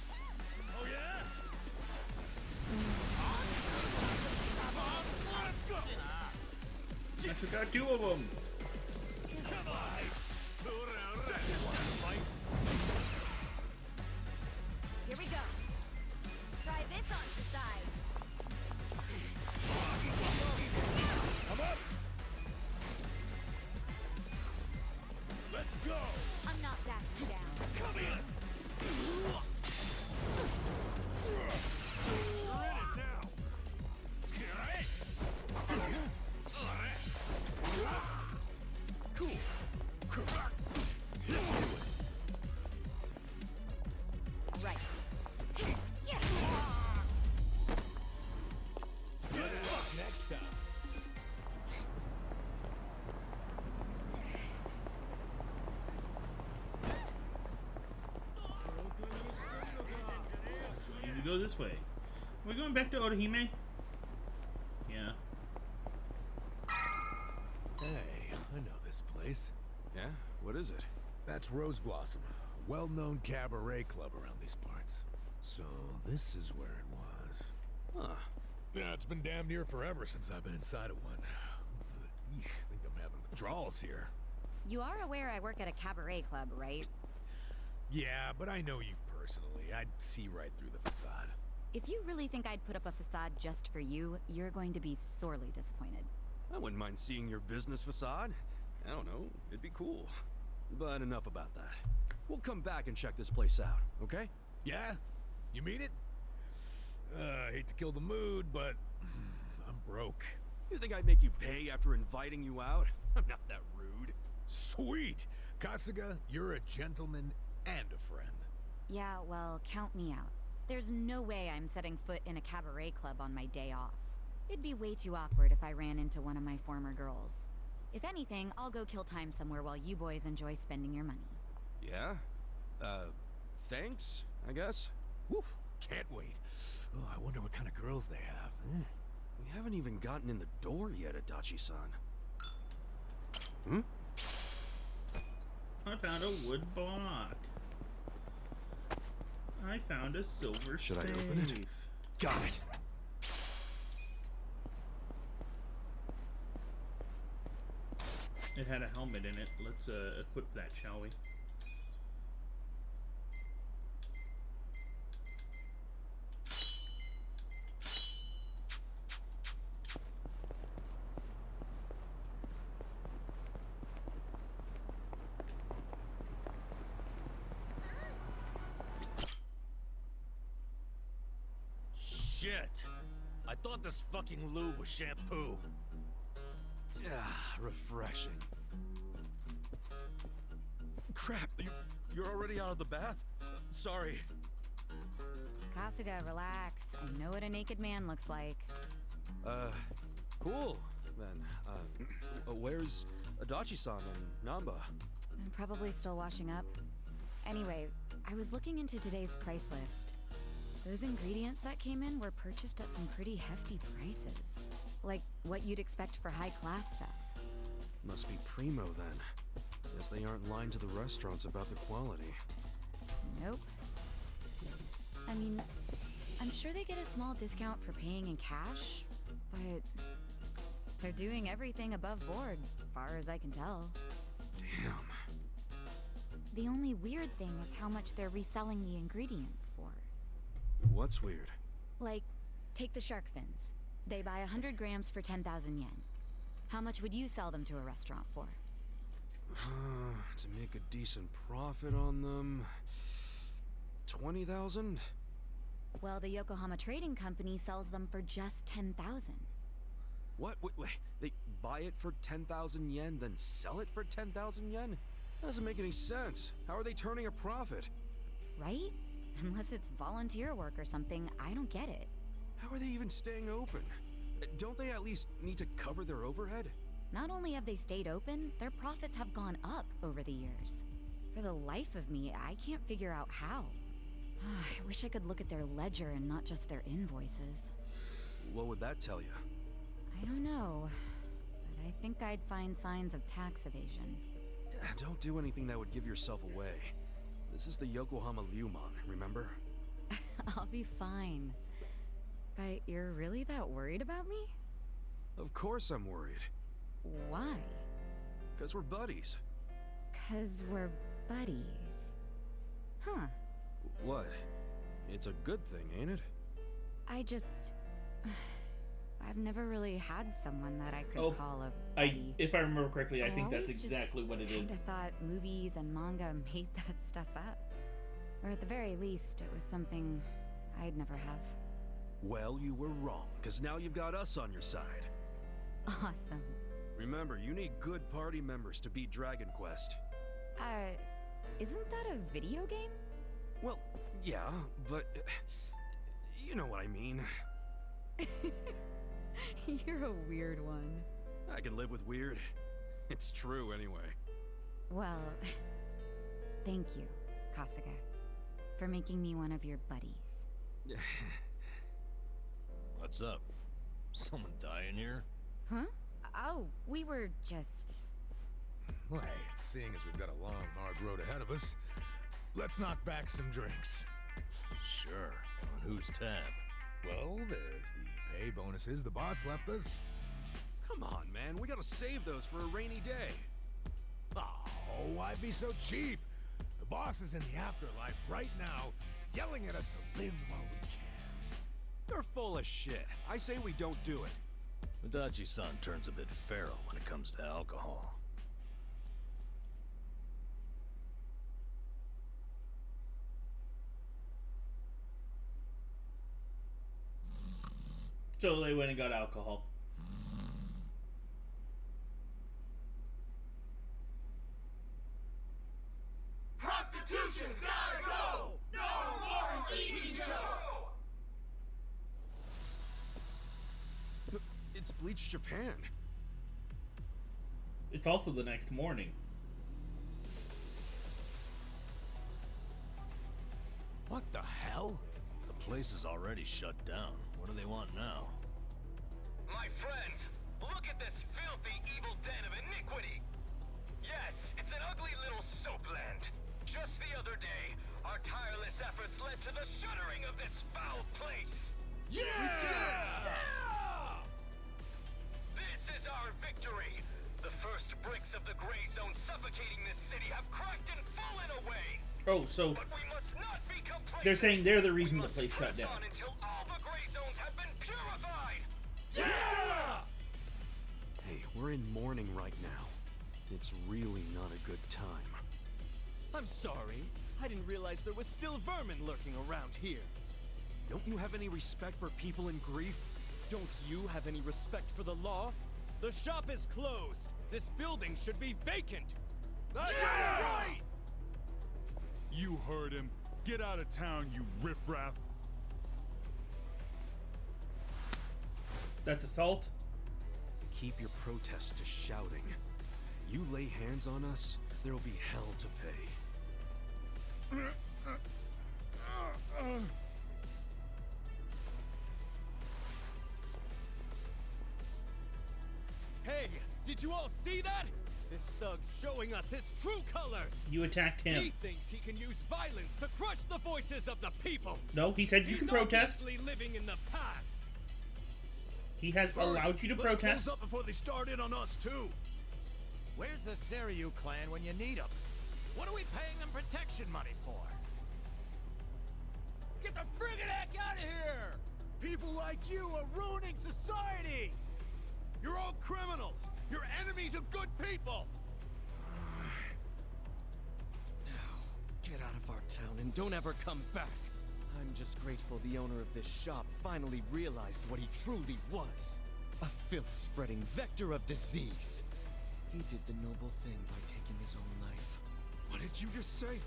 Oh yeah? I forgot 2 of them. Here we go. Try this on the side. I'm up. Let's go! I'm not backing down. Come in! You're in it now. Cool. Right. Next time. We go this way. Are we going back to Otohime? Yeah. Hey, I know this place. Yeah? What is it? That's Rose Blossom, a well-known cabaret club around these parts. So this is where it was. Huh. Yeah, it's been damn near forever since I've been inside of one. Eek, I think I'm having withdrawals here. You are aware I work at a cabaret club, right? Yeah, but I know you personally. I'd see right through the facade. If you really think I'd put up a facade just for you, you're going to be sorely disappointed. I wouldn't mind seeing your business facade. I don't know, it'd be cool. But enough about that. We'll come back and check this place out, okay? Yeah? You mean it? I hate to kill the mood, but I'm broke. You think I'd make you pay after inviting you out? I'm not that rude. Sweet! Kasuga, you're a gentleman and a friend. Yeah, well, count me out. There's no way I'm setting foot in a cabaret club on my day off. It'd be way too awkward if I ran into one of my former girls. If anything, I'll go kill time somewhere while you boys enjoy spending your money. Yeah? Thanks, I guess? Woof, can't wait. Oh, I wonder what kind of girls they have. We haven't even gotten in the door yet, Adachi-san. Hmm? I found a wood block. I found a silver Should I safe. open it? Got it! It had a helmet in it. Let's equip that, shall we? Shit! I thought this fucking lube was shampoo. Yeah, refreshing. Crap, you're already out of the bath? Sorry. Kasuga, relax. I know what a naked man looks like. Cool, then. Where's Adachi-san and Namba? I'm probably still washing up. Anyway, I was looking into today's price list. Those ingredients that came in were purchased at some pretty hefty prices. Like what you'd expect for high-class stuff. Must be primo, then. Guess they aren't lying to the restaurants about the quality. Nope. I mean, I'm sure they get a small discount for paying in cash, but they're doing everything above board, far as I can tell. Damn. The only weird thing is how much they're reselling the ingredients for. What's weird? Like, take the shark fins. They buy 100 grams for 10,000 yen. How much would you sell them to a restaurant for? To make a decent profit on them... 20,000? Well, the Yokohama Trading Company sells them for just 10,000. What? Wait, they buy it for 10,000 yen, then sell it for 10,000 yen? That doesn't make any sense. How are they turning a profit? Right? Unless it's volunteer work or something, I don't get it. How are they even staying open? Don't they at least need to cover their overhead? Not only have they stayed open, their profits have gone up over the years. For the life of me, I can't figure out how. I wish I could look at their ledger and not just their invoices. What would that tell you? I don't know, but I think I'd find signs of tax evasion. Don't do anything that would give yourself away. This is the Yokohama Ryumon, remember? I'll be fine. But you're really that worried about me? Of course I'm worried. Why? 'Cause we're buddies. 'Cause we're buddies. Huh. What? It's a good thing, ain't it? I just... I've never really had someone that I could call a buddy. If I remember correctly, I think that's always exactly what it is. I thought movies and manga made that stuff up. Or at the very least, it was something I'd never have. Well, you were wrong, 'cause now you've got us on your side. Awesome. Remember, you need good party members to beat Dragon Quest. Isn't that a video game? Well, yeah, but... you know what I mean. You're a weird one. I can live with weird. It's true, anyway. Well, thank you, Kasuga, for making me one of your buddies. What's up? Someone dying here? Huh? Oh, we were just... Well, hey, seeing as we've got a long, hard road ahead of us, let's knock back some drinks. Sure. On whose tab? Well, there's the pay bonuses the boss left us. Come on, man. We gotta save those for a rainy day. Oh, why be so cheap? The boss is in the afterlife right now, yelling at us to live while we can. You're full of shit. I say we don't do it. Adachi-san turns a bit feral when it comes to alcohol. So they went and got alcohol. Prostitution's gotta go! No more Ichijo! It's Bleach Japan. It's also the next morning. What the hell? The place is already shut down. What do they want now? My friends, look at this filthy, evil den of iniquity! Yes, it's an ugly little soapland. Just the other day, our tireless efforts led to the shuttering of this foul place. Yeah! This is our victory. The first bricks of the gray zone suffocating this city have cracked and fallen away. Oh, so But we must not be complacent. they're saying they're the reason We the must place shut press down. on until all the gray zones have been purified. Yeah! Hey, we're in mourning right now. It's really not a good time. I'm sorry. I didn't realize there was still vermin lurking around here. Don't you have any respect for people in grief? Don't you have any respect for the law? The shop is closed. This building should be vacant. That's right! You heard him. Get out of town, you riffraff. That's assault. Keep your protests to shouting. You lay hands on us, there'll be hell to pay. Hey, did you all see that? This thug's showing us his true colors. You attacked him. He thinks he can use violence to crush the voices of the people. No, he said you can protest. He's obviously living in the past. He has allowed you to protest. Close up before they start in on us, too. Where's the Seiryu clan when you need them? What are we paying them protection money for? Get the friggin' heck out of here! People like you are ruining society! You're all criminals! You're enemies of good people! Now, get out of our town and don't ever come back. I'm just grateful the owner of this shop finally realized what he truly was. A filth-spreading vector of disease. He did the noble thing by taking his own life. What did you just say?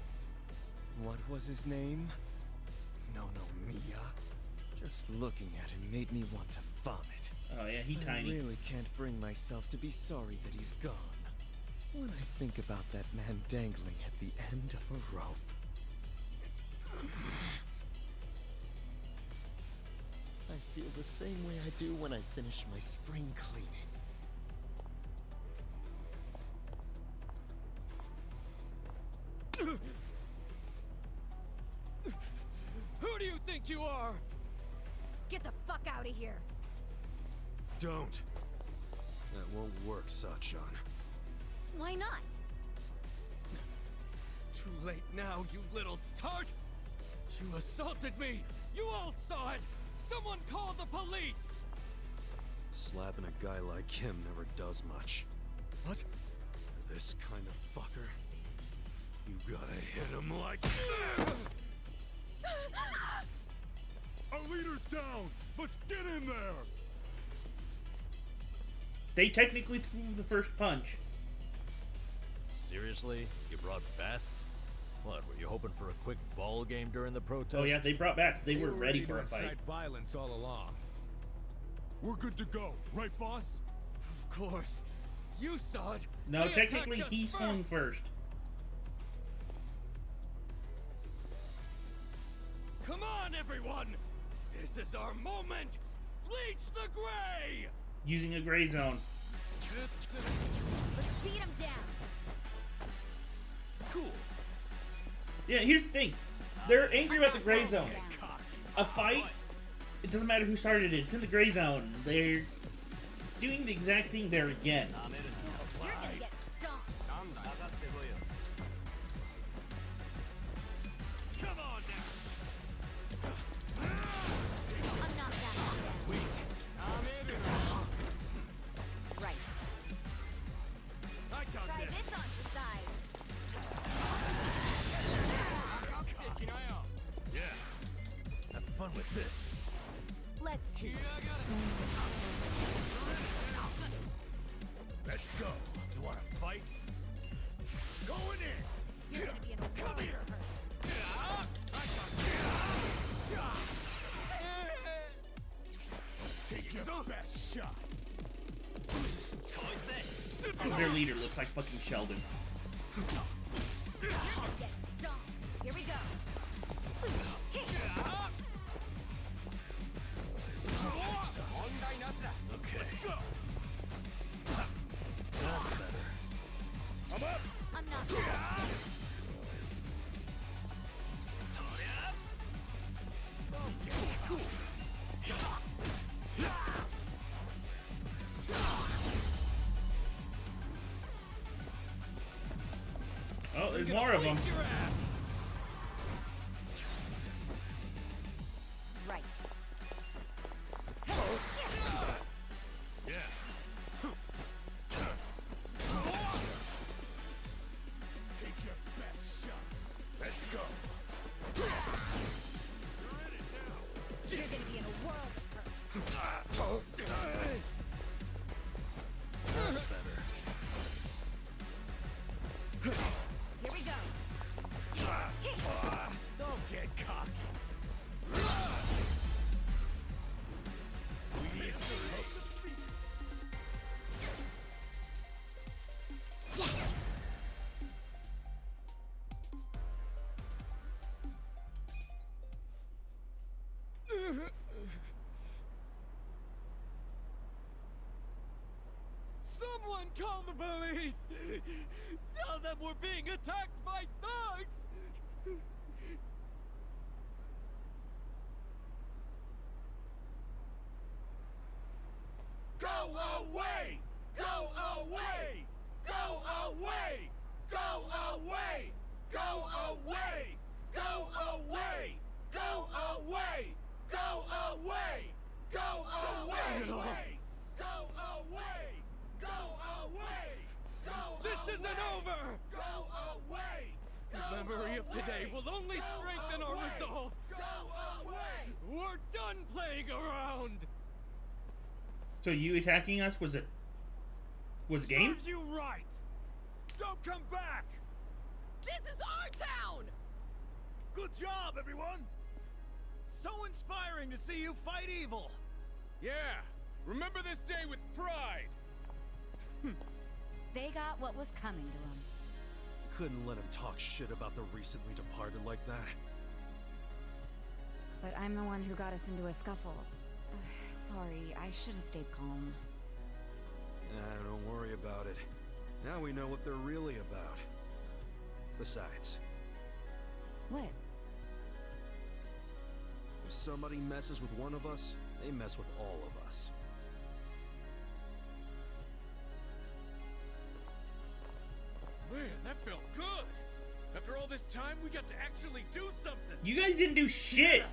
What was his name? no, Mia. Just looking at him made me want to vomit. Oh yeah, he tiny. I really can't bring myself to be sorry that he's gone. When I think about that man dangling at the end of a rope. I feel the same way I do when I finish my spring cleaning. Who do you think you are? Get the fuck out of here. Don't. That won't work, Sachan. Why not? Too late now, you little tart! You assaulted me! You all saw it! Someone call the police! Slapping a guy like him never does much. What? For this kind of fucker, you gotta hit him like this! Our leader's down! Let's get in there! They technically threw the first punch. Seriously? You brought bats? What, were you hoping for a quick ball game during the protest? Oh yeah, they brought bats. They were ready for a fight. Incite violence all along. We're good to go, right, boss? Of course. You saw it! No, They technically attacked us he swung first. Come on, everyone! This is our moment! Bleach the gray! Using a gray zone. Let's beat him down. Cool. Yeah, here's the thing. They're angry about the gray zone. A fight, it doesn't matter who started it. It's in the gray zone. They're doing the exact thing they're against. You're gonna get stomped. Come on now! I'm not that bad. Right. I got Try this! this on your side. Yeah. Have fun with this. Let's see. Let's go. You wanna fight? Going in! You're gonna be in a world of hurt. Take your best shot! Their leader looks like fucking Sheldon. You're gonna get stomped. Here we go. Okay. Go! That's better. I'm up! I'm not bad. Oh, there's more of them. Bleach your ass! Right. Yeah. Take your best shot. Let's go. You're in it now. You're gonna be in a world of hurt. That's better. Here we go. Don't get cocky. Yes. Someone call the police! Tell them we're being attacked by thugs! Go away! Go away! Go away! Go away! Go away! Go away! Go away! Go away! Go away! Go away! Go away! Go This isn't over! Go away! The memory of today will only strengthen our resolve! Go away! We're done playing around! So you attacking us was game? Serves you right! Don't come back! This is our town. Good job, everyone! so inspiring to see you fight evil! Yeah! Remember this day with pride! They got what was coming to them. Couldn't let him talk shit about the recently departed like that. But I'm the one who got us into a scuffle. Sorry, I should have stayed calm. Don't worry about it. Now we know what they're really about. Besides, What? if somebody messes with one of us, they mess with all of us. Man, that felt good! After all this time, we got to actually do something! You guys didn't do shit.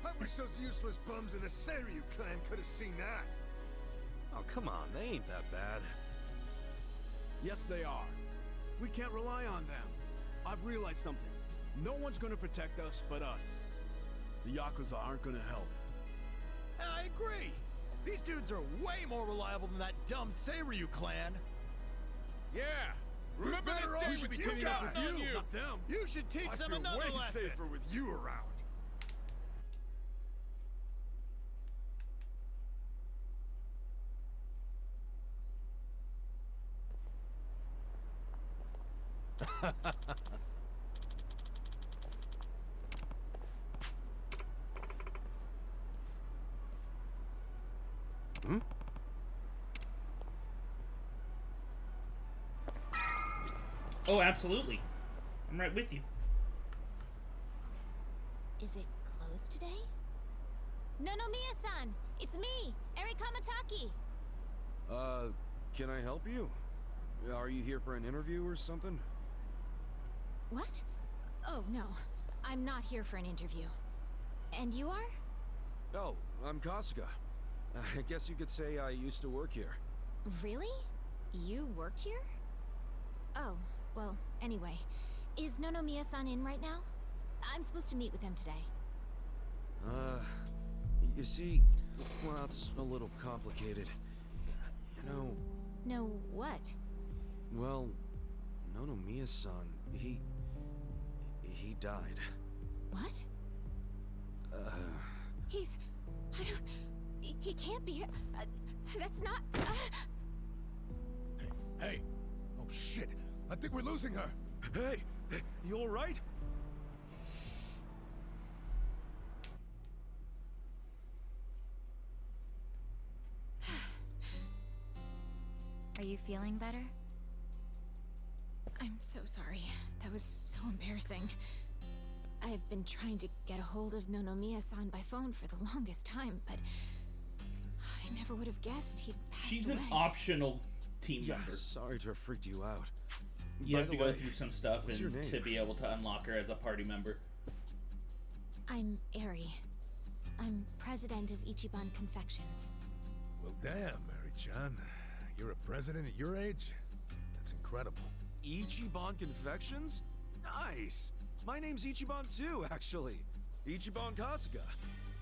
I wish those useless bums in the Seiryu clan could have seen that. Oh, come on, they ain't that bad. Yes, they are. We can't rely on them. I've realized something. No one's gonna protect us but us. The Yakuza aren't gonna help. I agree! These dudes are way more reliable than that dumb Seiryu clan! Yeah! Remember this day we with should be you teaming up with guys! you, not them. You should teach I them feel another way lesson! safer with you around. Oh, absolutely. I'm right with you. Is it closed today? Nonomiya-san! It's me, Eri Kamataki! Can I help you? Are you here for an interview or something? What? Oh, no. I'm not here for an interview. And you are? Oh, I'm Kasuga. I guess you could say I used to work here. Really? You worked here? Oh, well, anyway. Is Nonomiya-san in right now? I'm supposed to meet with him today. You see, well, it's a little complicated. You know... No, what? Well, Nonomiya-san, he died. What? He's... I don't... He can't be... that's not... Hey! Oh shit! I think we're losing her! Hey! You alright? Are you feeling better? I'm so sorry. That was so embarrassing. I have been trying to get a hold of Nonomiya-san by phone for the longest time, but... I never would have guessed he'd passed She's away. an optional team member. Sorry to have freaked you out. You By have the to go way, through some stuff what's your and name? to be able to unlock her as a party member. I'm Eri. I'm president of Ichiban Confections. Well, damn, Mary-chan. You're a president at your age? That's incredible. Ichiban Confections? Nice! My name's Ichiban too, actually. Ichiban Kasuga.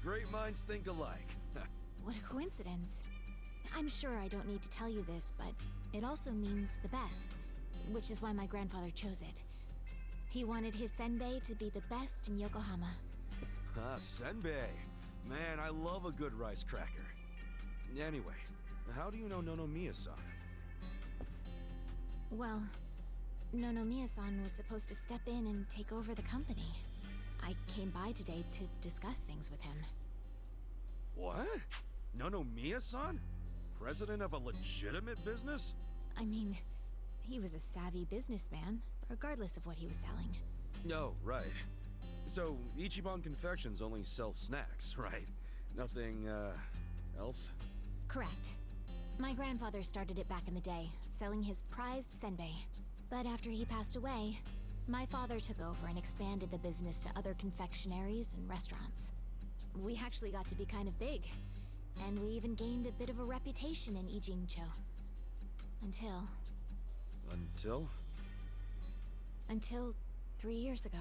Great minds think alike. What a coincidence. I'm sure I don't need to tell you this, but it also means the best, which is why my grandfather chose it. He wanted his senbei to be the best in Yokohama. Ah, senbei. Man, I love a good rice cracker. Anyway, how do you know Nonomiya-san? Well, Nonomiya-san was supposed to step in and take over the company. I came by today to discuss things with him. What? Nonomiya-san? President of a legitimate business? I mean, he was a savvy businessman, regardless of what he was selling. No, right. So, Ichiban Confections only sells snacks, right? Nothing, else? Correct. My grandfather started it back in the day, selling his prized senbei. But after he passed away, my father took over and expanded the business to other confectionaries and restaurants. We actually got to be kind of big, and we even gained a bit of a reputation in Ijincho. Until Until? 3 years ago,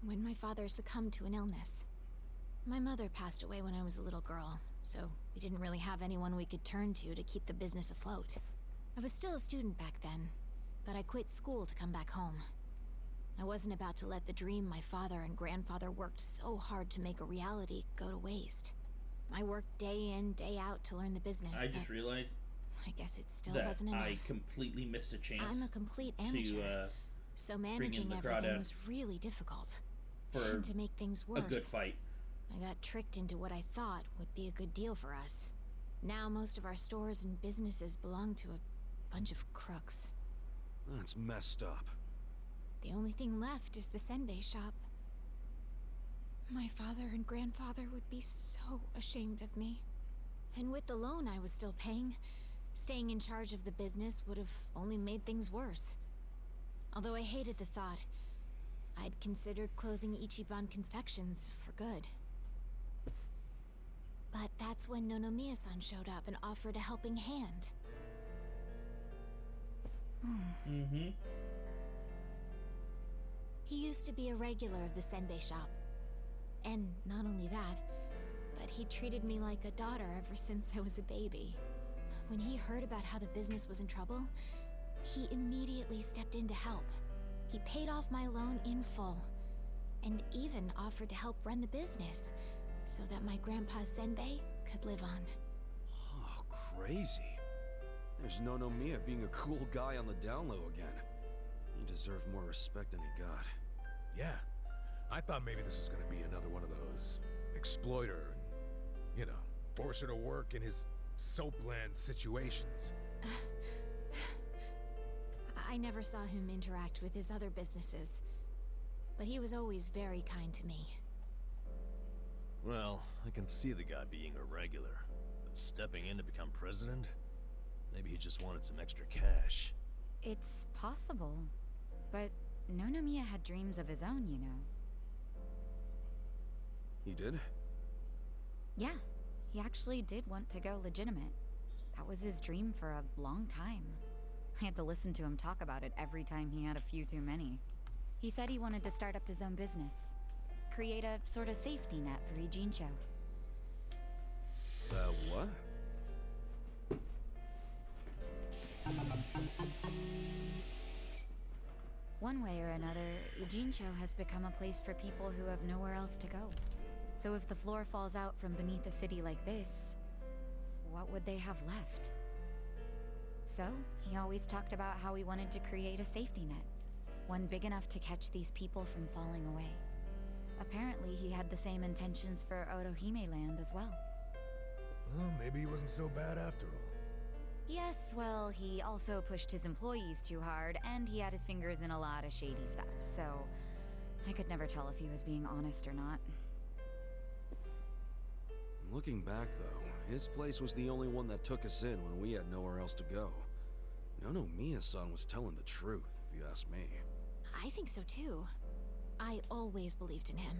when my father succumbed to an illness. My mother passed away when I was a little girl, so we didn't really have anyone we could turn to keep the business afloat. I was still a student back then, but I quit school to come back home. I wasn't about to let the dream my father and grandfather worked so hard to make a reality go to waste. I worked day in, day out to learn the business. I just realized I guess it still that wasn't enough. I completely missed a chance. I'm a complete amateur, so managing everything was really difficult. And to make things worse, a good fight. I got tricked into what I thought would be a good deal for us. Now most of our stores and businesses belong to a bunch of crooks. That's messed up. The only thing left is the senbei shop. My father and grandfather would be so ashamed of me. And with the loan I was still paying, staying in charge of the business would have only made things worse. Although I hated the thought, I'd considered closing Ichiban Confections for good. But that's when Nonomiya-san showed up and offered a helping hand. He used to be a regular of the senbei shop. And not only that, but he treated me like a daughter ever since I was a baby. When he heard about how the business was in trouble, he immediately stepped in to help. He paid off my loan in full, and even offered to help run the business, so that my grandpa's senbei could live on. Oh, crazy. There's Nonomiya being a cool guy on the down low again. He deserved more respect than he got. Yeah. I thought maybe this was gonna be another one of those exploiter, you know, force her to work in his soapland situations. I never saw him interact with his other businesses, but he was always very kind to me. Well, I can see the guy being a regular, but stepping in to become president? Maybe he just wanted some extra cash. It's possible, but Nonomiya had dreams of his own, you know. He did? Yeah, he actually did want to go legitimate. That was his dream for a long time. I had to listen to him talk about it every time he had a few too many. He said he wanted to start up his own business. Create a sort of safety net for Ijincho. What? One way or another, Ijincho has become a place for people who have nowhere else to go. So if the floor falls out from beneath a city like this, what would they have left? So, he always talked about how he wanted to create a safety net. One big enough to catch these people from falling away. Apparently, he had the same intentions for Orohime Land as well. Well, maybe he wasn't so bad after all. Yes, well, he also pushed his employees too hard, and he had his fingers in a lot of shady stuff, so I could never tell if he was being honest or not. Looking back, though, his place was the only one that took us in when we had nowhere else to go. Nonomiya-san was telling the truth, if you ask me. I think so too. I always believed in him.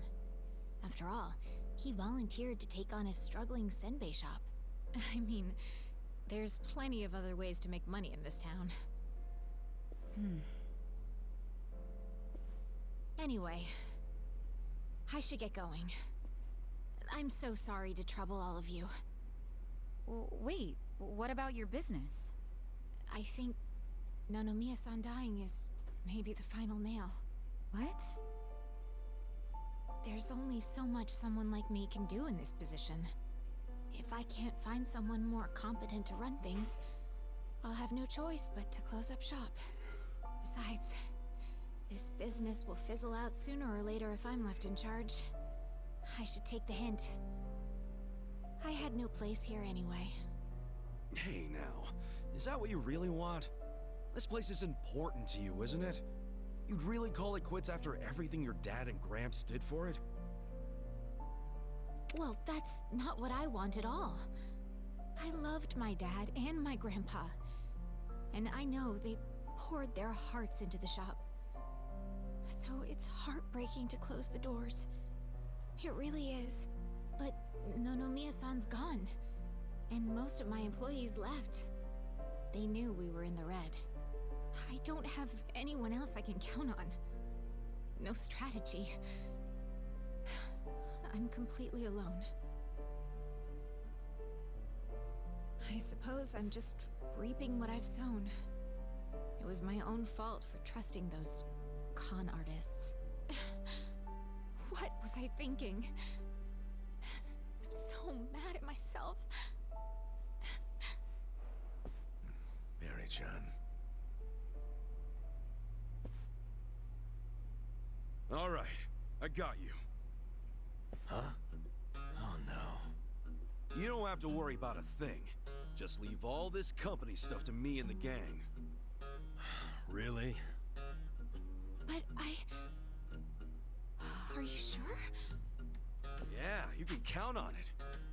After all, he volunteered to take on a struggling senbei shop. I mean, there's plenty of other ways to make money in this town. Anyway, I should get going. I'm so sorry to trouble all of you. Wait, what about your business? I think Nonomiya-san dying is maybe the final nail. What? There's only so much someone like me can do in this position. If I can't find someone more competent to run things, I'll have no choice but to close up shop. Besides, this business will fizzle out sooner or later if I'm left in charge. I should take the hint. I had no place here anyway. Hey now, is that what you really want? This place is important to you, isn't it? You'd really call it quits after everything your dad and Gramps did for it? Well, that's not what I want at all. I loved my dad and my grandpa. And I know they poured their hearts into the shop. So it's heartbreaking to close the doors. It really is. But Nonomiya-san's gone. And most of my employees left. They knew we were in the red. I don't have anyone else I can count on. No strategy. I'm completely alone. I suppose I'm just reaping what I've sown. It was my own fault for trusting those con artists. What was I thinking? I'm so mad at myself. Mary-chan. All right, I got you. Huh? Oh no. You don't have to worry about a thing. Just leave all this company stuff to me and the gang. Really? But Are you sure? Yeah, you can count on it.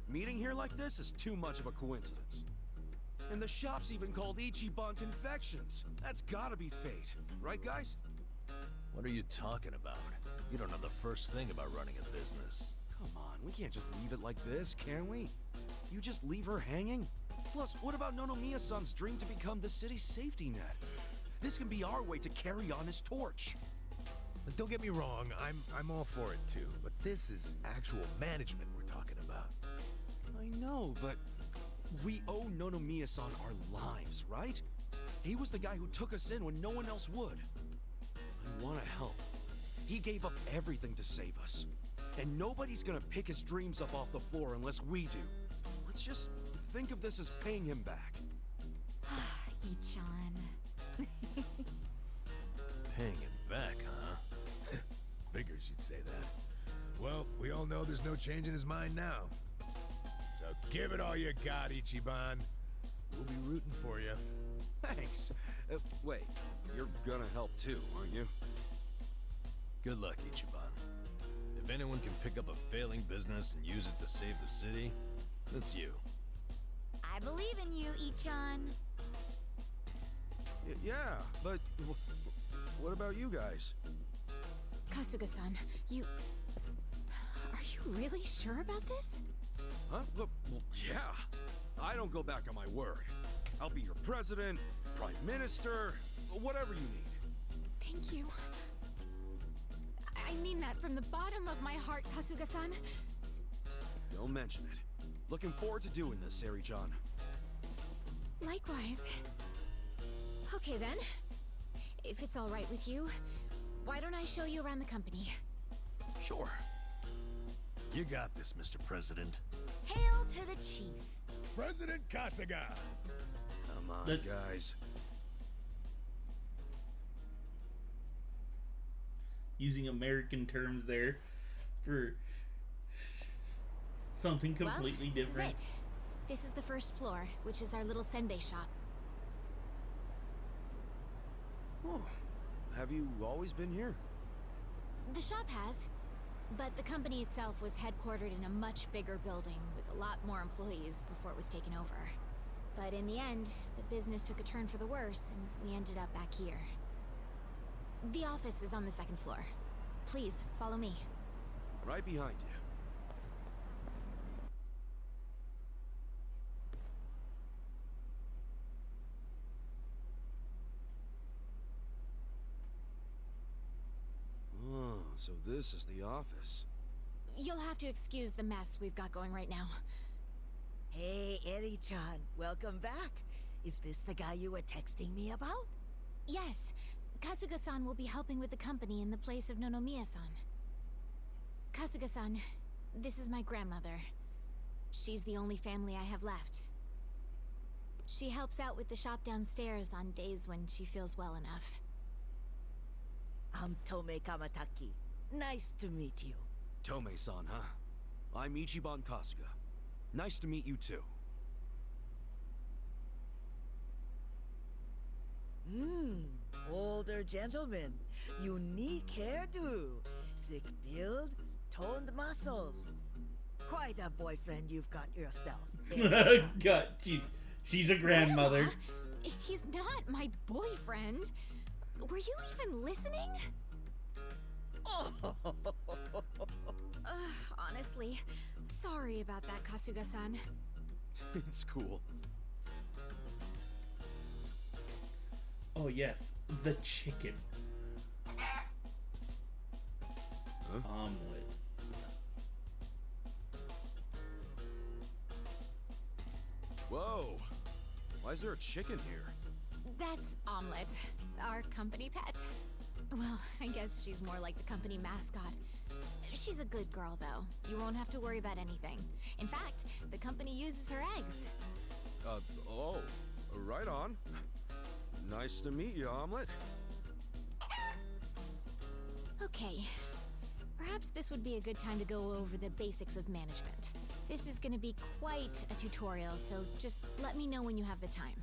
Meeting here like this is too much of a coincidence. And the shop's even called Ichiban Confections. That's gotta be fate, right guys? What are you talking about? You don't know the first thing about running a business. Come on, we can't just leave it like this, can we? You just leave her hanging? Plus, what about Nonomiya-san's dream to become the city's safety net? This can be our way to carry on his torch. Don't get me wrong, I'm all for it too, but this is actual management we're talking about. I know, but we owe Nonomiya-san our lives, right? He was the guy who took us in when no one else would. I want to help. He gave up everything to save us. And nobody's gonna pick his dreams up off the floor unless we do. Let's just think of this as paying him back. Ichan. Paying him back, huh? Figures you'd say that. Well, we all know there's no change in his mind now. So give it all you got, Ichiban. We'll be rooting for you. Thanks. Wait, you're gonna help too, aren't you? Good luck, Ichiban. If anyone can pick up a failing business and use it to save the city, it's you. I believe in you, Ichan. Yeah, but what about you guys? Kasuga-san, you... Are you really sure about this? Huh? Well, yeah. I don't go back on my word. I'll be your president, prime minister, whatever you need. Thank you. I mean that from the bottom of my heart, Kasuga-san. Don't mention it. Looking forward to doing this, Sari-chan. Likewise. Okay then. If it's all right with you, why don't I show you around the company? Sure. You got this, Mr. President. Hail to the chief. President Kasuga! Come on, guys. Using American terms there for something completely different. This is it. This is the first floor, which is our little senbei shop. Oh, have you always been here? The shop has, but the company itself was headquartered in a much bigger building with a lot more employees before it was taken over. But in the end, the business took a turn for the worse, and we ended up back here. The office is on the second floor. Please, follow me. Right behind you. Oh, so this is the office. You'll have to excuse the mess we've got going right now. Hey, Eri-chan, welcome back. Is this the guy you were texting me about? Yes. Kasuga-san will be helping with the company in the place of Nonomiya-san. Kasuga-san, this is my grandmother. She's the only family I have left. She helps out with the shop downstairs on days when she feels well enough. I'm Tome Kamataki. Nice to meet you. Tome-san, huh? I'm Ichiban Kasuga. Nice to meet you too. Older gentleman. Unique hairdo. Thick build, toned muscles. Quite a boyfriend you've got yourself. God, she's a grandmother. Grandma? He's not my boyfriend. Were you even listening? Honestly, sorry about that, Kasuga-san. It's cool. Oh yes, the chicken. Omelet. Whoa! Why is there a chicken here? That's Omelette, our company pet. Well, I guess she's more like the company mascot. She's a good girl, though. You won't have to worry about anything. In fact, the company uses her eggs. Oh, right on. Nice to meet you, Omelette. Okay. Perhaps this would be a good time to go over the basics of management. This is gonna be quite a tutorial, so just let me know when you have the time.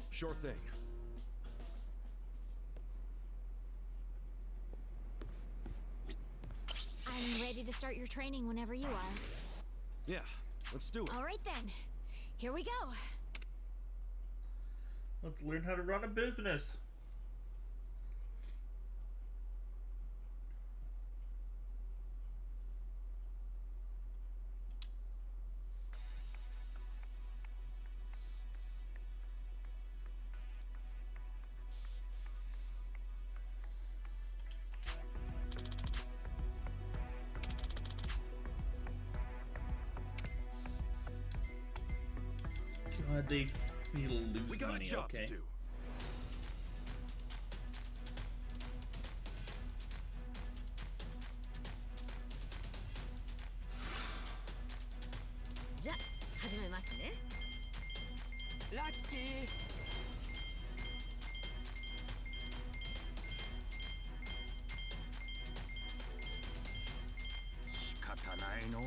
Sure thing. I'm ready to start your training whenever you are. Yeah, let's do it. All right then. Here we go. Let's learn how to run a business. God, they need to lose We got money, a job okay. to do. Lucky. 仕方ないのう。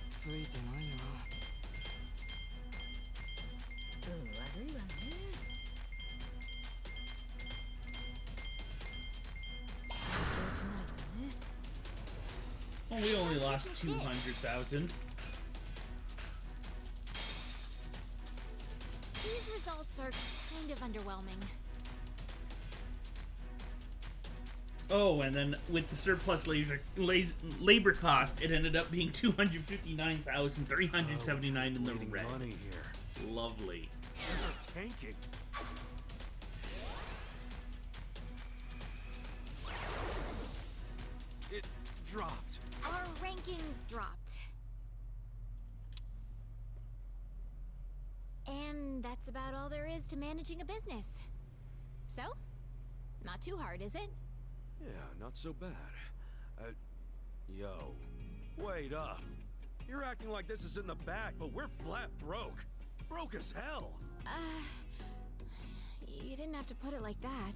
ついてないな。悪いわね。反省しないとね。 Well, we only lost 200,000. These results are kind of underwhelming. Oh, and then with the surplus labor cost, it ended up being 259,379 in the Bleeding red. money here. Lovely. Things are tanking. It dropped. Our ranking dropped. And that's about all there is to managing a business. So, not too hard, is it? Yeah, not so bad. Yo, wait up. You're acting like this is in the back, but we're flat broke. Broke as hell. You didn't have to put it like that.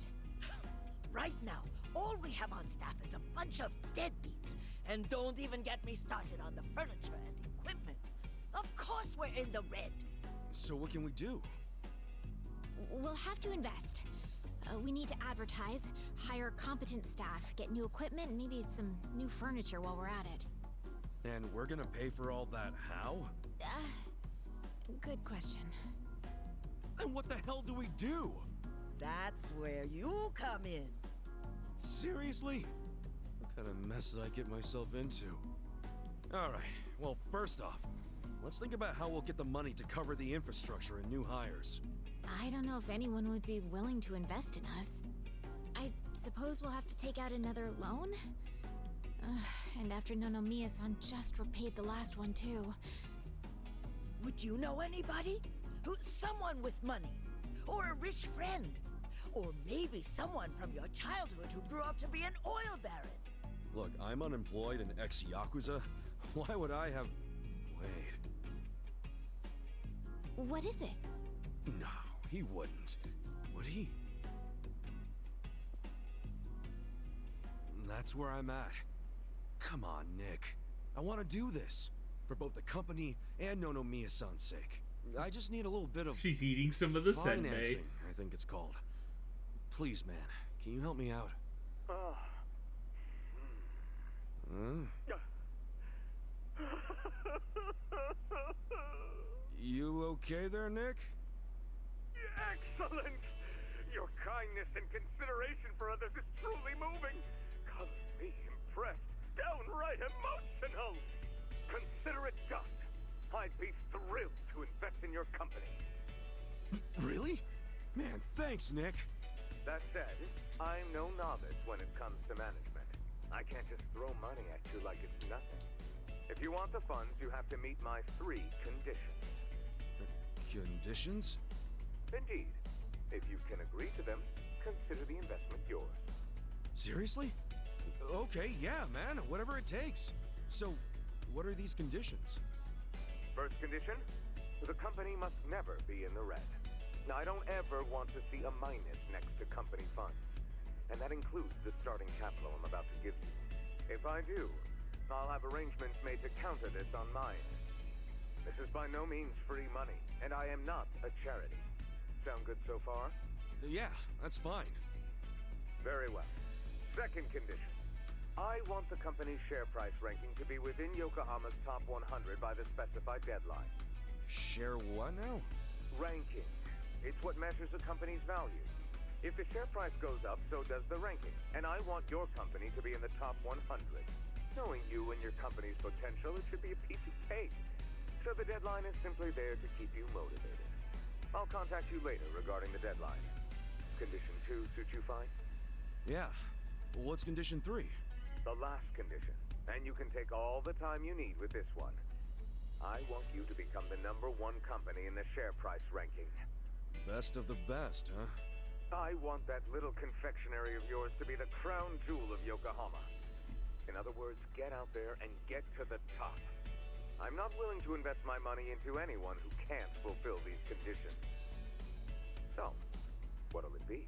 Right now, all we have on staff is a bunch of deadbeats. And don't even get me started on the furniture and equipment. Of course we're in the red. So what can we do? We'll have to invest. We need to advertise, hire competent staff, get new equipment, and maybe some new furniture while we're at it. And we're gonna pay for all that how? Good question. And what the hell do we do? That's where you come in. Seriously? What kind of mess did I get myself into? Alright, well, first off, let's think about how we'll get the money to cover the infrastructure and new hires. I don't know if anyone would be willing to invest in us. I suppose we'll have to take out another loan? And after Nonomiya-san just repaid the last one, too. Would you know anybody? Someone with money? Or a rich friend? Or maybe someone from your childhood who grew up to be an oil baron? Look, I'm unemployed and ex-Yakuza. Why would I have... Wait. What is it? No, he wouldn't. Would he? That's where I'm at. Come on, Nick. I want to do this. For both the company and Nonomiya-san's sake. I just need a little bit of... She's eating some of the senbei. financing, I think it's called. Please, man. Can you help me out? You okay there, Nick? Excellent! Your kindness and consideration for others is truly moving. Colors me impressed, downright emotional. Consider it done. I'd be thrilled to invest in your company. Really? Man, thanks, Nick. That said, I'm no novice when it comes to management. I can't just throw money at you like it's nothing. If you want the funds, you have to meet my 3 conditions. Conditions? Indeed. If you can agree to them, consider the investment yours. Seriously? Okay, yeah, man, whatever it takes. So, what are these conditions? First condition, the company must never be in the red. Now, I don't ever want to see a minus next to company funds. And that includes the starting capital I'm about to give you. If I do, I'll have arrangements made to counter this on my end. This is by no means free money, and I am not a charity. Sound good so far? Yeah, that's fine. Very well. Second condition. I want the company's share price ranking to be within Yokohama's top 100 by the specified deadline. Share what now? Ranking. It's what measures a company's value. If the share price goes up, so does the ranking. And I want your company to be in the top 100. Knowing you and your company's potential, it should be a piece of cake. So the deadline is simply there to keep you motivated. I'll contact you later regarding the deadline. Condition 2 suit you fine? Yeah. What's condition 3? The last condition. And you can take all the time you need with this one. I want you to become the #1 company in the share price ranking. Best of the best, huh? I want that little confectionery of yours to be the crown jewel of Yokohama. In other words, get out there and get to the top. I'm not willing to invest my money into anyone who can't fulfill these conditions. So, what'll it be?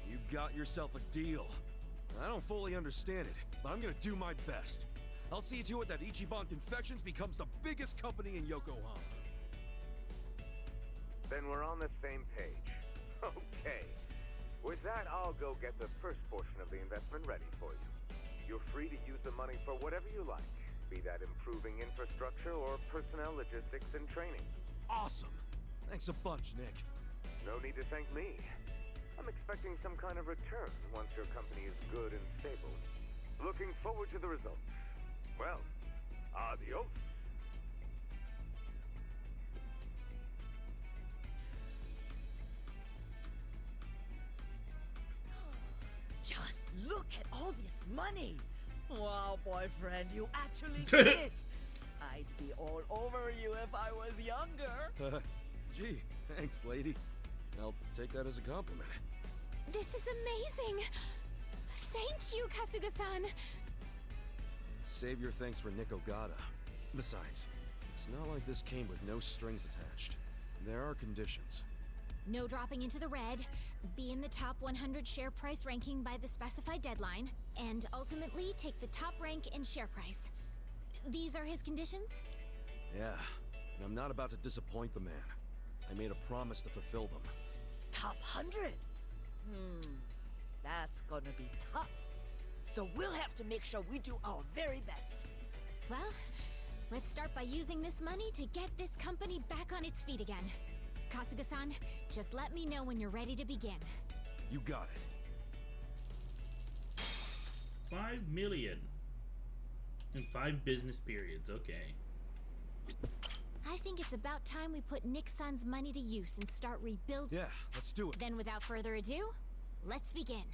You got yourself a deal. I don't fully understand it, but I'm gonna do my best. I'll see to it that Ichiban Confections becomes the biggest company in Yokohama. Then we're on the same page. Okay. With that, I'll go get the first portion of the investment ready for you. You're free to use the money for whatever you like, be that improving infrastructure or personnel logistics and training. Awesome! Thanks a bunch, Nick. No need to thank me. I'm expecting some kind of return once your company is good and stable. Looking forward to the results. Well, adios. Just look at all this money. Wow, boyfriend, you actually did it. I'd be all over you if I was younger. Gee, thanks, lady. I'll take that as a compliment. This is amazing! Thank you, Kasuga-san! Save your thanks for Nick Ogata. Besides, it's not like this came with no strings attached. There are conditions. No dropping into the red, be in the top 100 share price ranking by the specified deadline, and ultimately take the top rank in share price. These are his conditions? Yeah, and I'm not about to disappoint the man. I made a promise to fulfill them. Top 100? That's gonna be tough. So we'll have to make sure we do our very best. Well, let's start by using this money to get this company back on its feet again. Kasuga-san, just let me know when you're ready to begin. You got it. 5 million. In 5 business periods, okay. I think it's about time we put Nick-san's money to use and start rebuilding. Yeah, let's do it. Then without further ado, let's begin.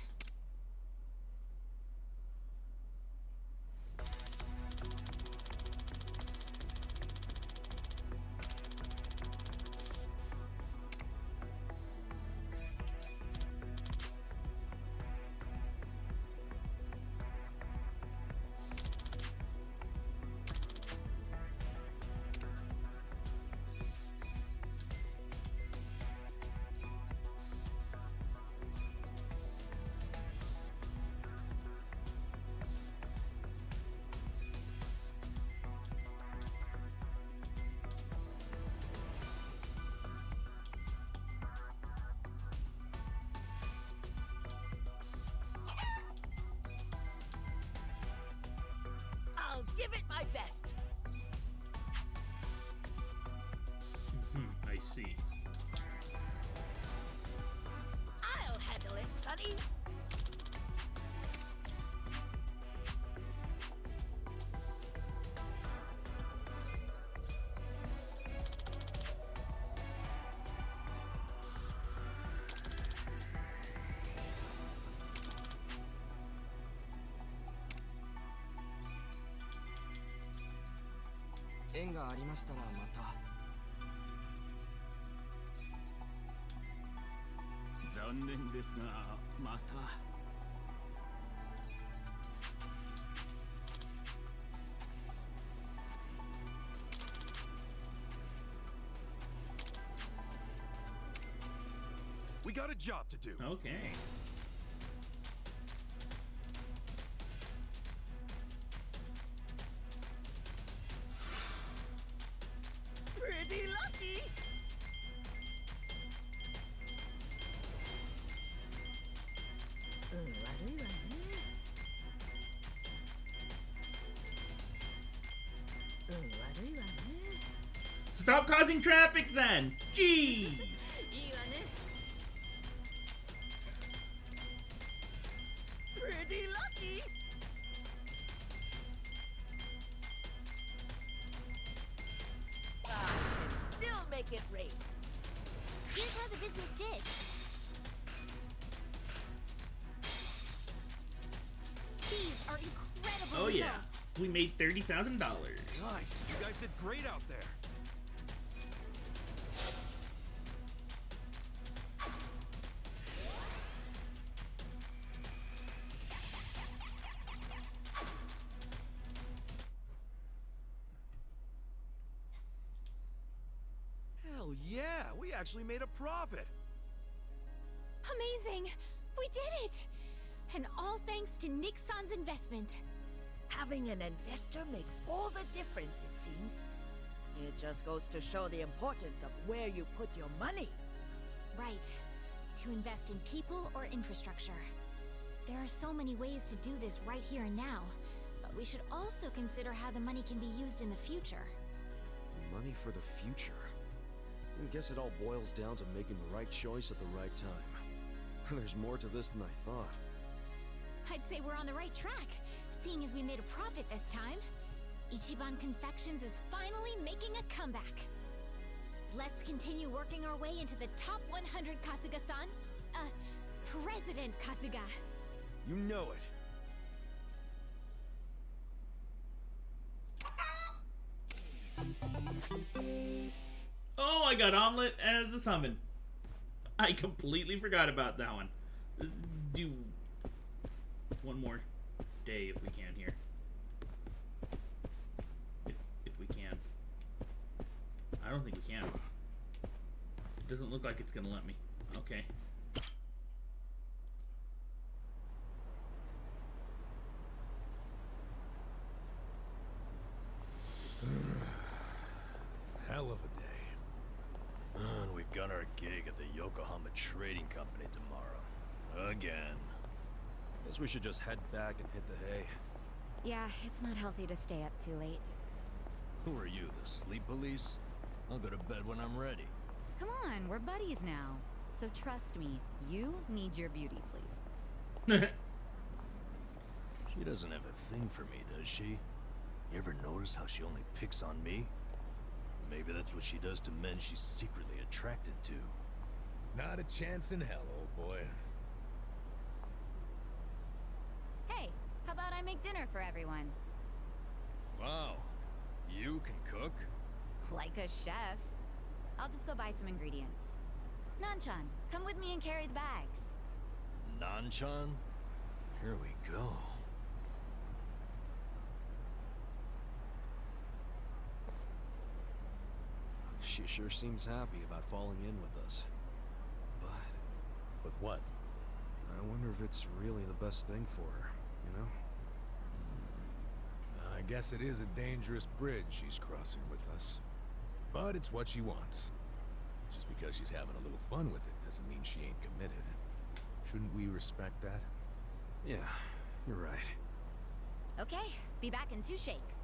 I'll give it my best. I see. I'll handle it, Sonny. がありましたらまた。残念ですが、また。We got a job to do. Okay. Pretty lucky. Stop causing traffic then! Jeez! Pretty lucky. I can still make it rain. Here's how the business did. These are incredible Oh yeah, results. we made $30,000. Nice. You guys did great out there. Hell yeah, we actually made a profit. Amazing! We did it! And all thanks to Nick-san's investment. Having an investor makes all the difference, it seems. It just goes to show the importance of where you put your money. Right. To invest in people or infrastructure. There are so many ways to do this right here and now, but we should also consider how the money can be used in the future. Money for the future. I guess it all boils down to making the right choice at the right time. There's more to this than I thought. I'd say we're on the right track, seeing as we made a profit this time. Ichiban Confections is finally making a comeback. Let's continue working our way into the top 100, Kasuga-san. President Kasuga. You know it. Oh, I got Omelet as a summon. I completely forgot about that one. Let's do one more day if we can here. If we can. I don't think we can. It doesn't look like it's gonna let me. Okay. Hell of a day. And we've got our gig at the Yokohama Trading Company tomorrow. Again. Guess we should just head back and hit the hay. Yeah, it's not healthy to stay up too late. Who are you, the sleep police? I'll go to bed when I'm ready. Come on, we're buddies now. So trust me, you need your beauty sleep. She doesn't have a thing for me, does she? You ever notice how she only picks on me? Maybe that's what she does to men she's secretly attracted to. Not a chance in hell, old boy. Hey, how about I make dinner for everyone? Wow, you can cook? Like a chef. I'll just go buy some ingredients. Nanchan, come with me and carry the bags. Nanchan? Here we go. She sure seems happy about falling in with us. But what? I wonder if it's really the best thing for her, you know? I guess it is a dangerous bridge she's crossing with us. But it's what she wants. Just because she's having a little fun with it doesn't mean she ain't committed. Shouldn't we respect that? Yeah, you're right. Okay, be back in 2 shakes.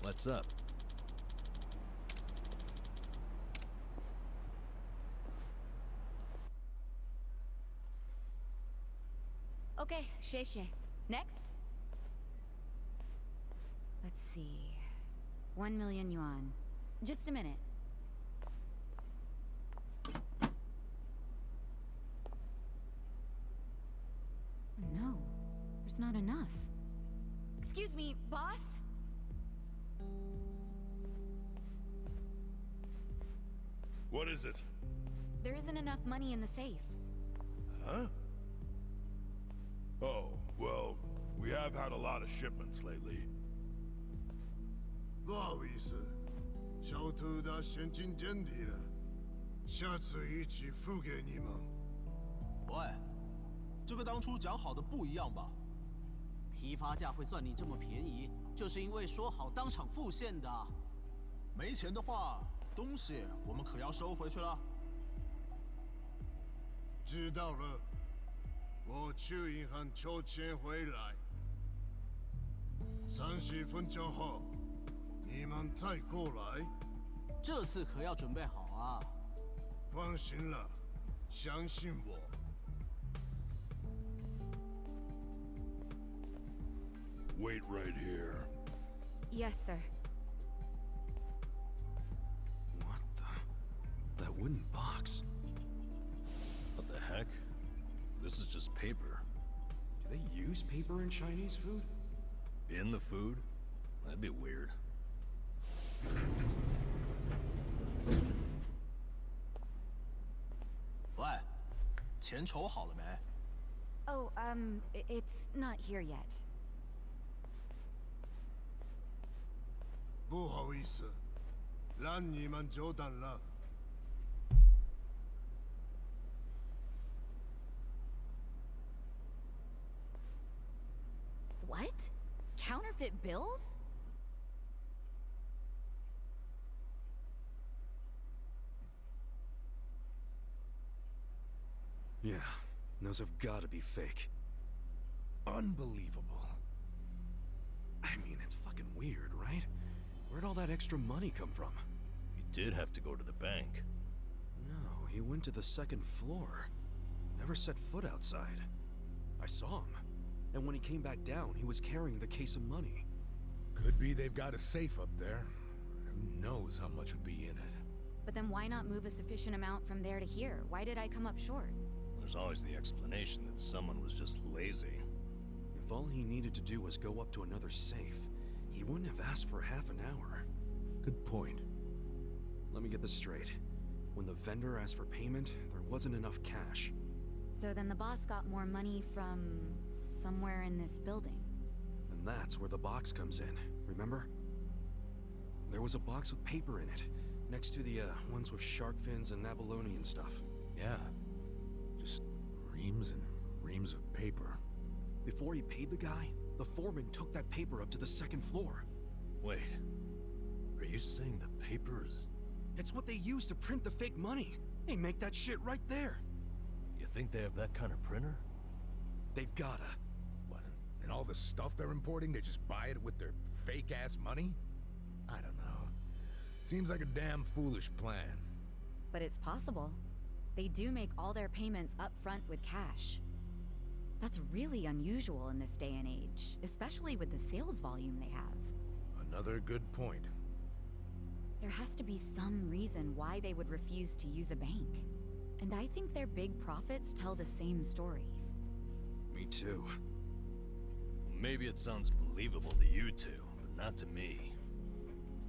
What's up? Okay, Sheshe. Next? Let's see. 1 million yuan. Just a minute. No, there's not enough. Excuse me, boss? What is it? There isn't enough money in the safe. Huh? Oh, well, we have had a lot of shipments lately. 不好意思，小偷的现金垫底了，下次一起付给你们。喂，这个当初讲好的不一样吧？批发价会算你这么便宜，就是因为说好当场付现的。没钱的话，东西我们可要收回去了。知道了，我去银行抽钱回来。30分钟后，你们再过来。这次可要准备好啊！放心了，相信我。Wait right here. Yes, sir. What the? That wooden box. What the heck? This is just paper. Do they use paper in Chinese food? In the food? That'd be weird. 喂，钱筹好了没？ Oh, it's not here yet. 不好意思，让你们久等了。What? Counterfeit bills? Yeah, those have got to be fake. Unbelievable. I mean, it's fucking weird, right? Where'd all that extra money come from? He did have to go to the bank. No, he went to the second floor. Never set foot outside. I saw him. And when he came back down, he was carrying the case of money. Could be they've got a safe up there. Who knows how much would be in it? But then why not move a sufficient amount from there to here? Why did I come up short? There's always the explanation that someone was just lazy. If all he needed to do was go up to another safe, he wouldn't have asked for half an hour. Good point. Let me get this straight. When the vendor asked for payment, there wasn't enough cash. So then the boss got more money from somewhere in this building. And that's where the box comes in, remember? There was a box with paper in it, next to the ones with shark fins and abalone and stuff. Yeah. Just reams and reams of paper. Before he paid the guy, the foreman took that paper up to the second floor. Wait, are you saying the paper is... It's what they use to print the fake money. They make that shit right there. You think they have that kind of printer? They've gotta. What? And all the stuff they're importing, they just buy it with their fake-ass money? I don't know. Seems like a damn foolish plan. But it's possible. They do make all their payments up front with cash. That's really unusual in this day and age, especially with the sales volume they have. Another good point. There has to be some reason why they would refuse to use a bank. And I think their big profits tell the same story. Me too. Maybe it sounds believable to you two, but not to me.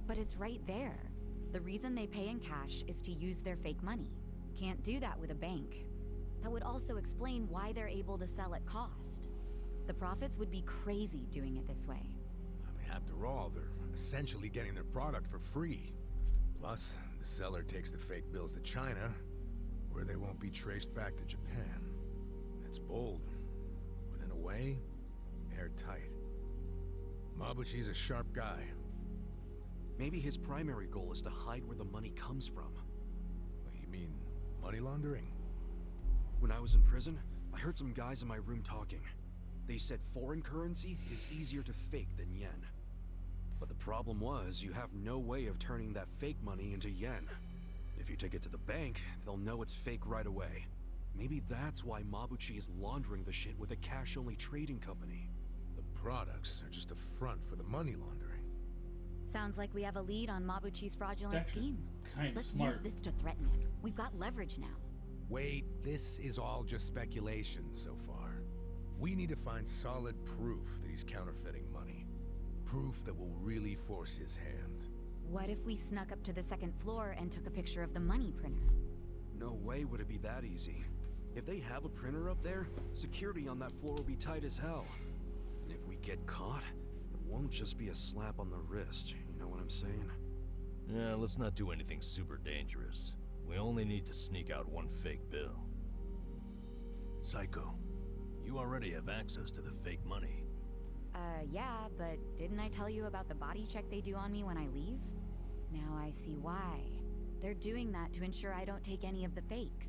But it's right there. The reason they pay in cash is to use their fake money. Can't do that with a bank. That would also explain why they're able to sell at cost. The profits would be crazy doing it this way. I mean, after all, they're essentially getting their product for free. Plus, the seller takes the fake bills to China, where they won't be traced back to Japan. It's bold, but in a way, airtight. Mabuchi's a sharp guy. Maybe his primary goal is to hide where the money comes from. You mean money laundering? When I was in prison, I heard some guys in my room talking. They said foreign currency is easier to fake than yen. But the problem was, you have no way of turning that fake money into yen. If you take it to the bank, they'll know it's fake right away. Maybe that's why Mabuchi is laundering the shit with a cash-only trading company. The products are just a front for the money laundering. Sounds like we have a lead on Mabuchi's fraudulent That's scheme. kind of Let's smart. use this to threaten him. We've got leverage now. Wait, this is all just speculation so far. We need to find solid proof that he's counterfeiting money. Proof that will really force his hand. What if we snuck up to the second floor and took a picture of the money printer? No way would it be that easy. If they have a printer up there, security on that floor will be tight as hell. And if we get caught, it won't just be a slap on the wrist, you know what I'm saying? Yeah, let's not do anything super dangerous. We only need to sneak out one fake bill. Psycho, you already have access to the fake money. Yeah, but didn't I tell you about the body check they do on me when I leave? Now I see why. They're doing that to ensure I don't take any of the fakes.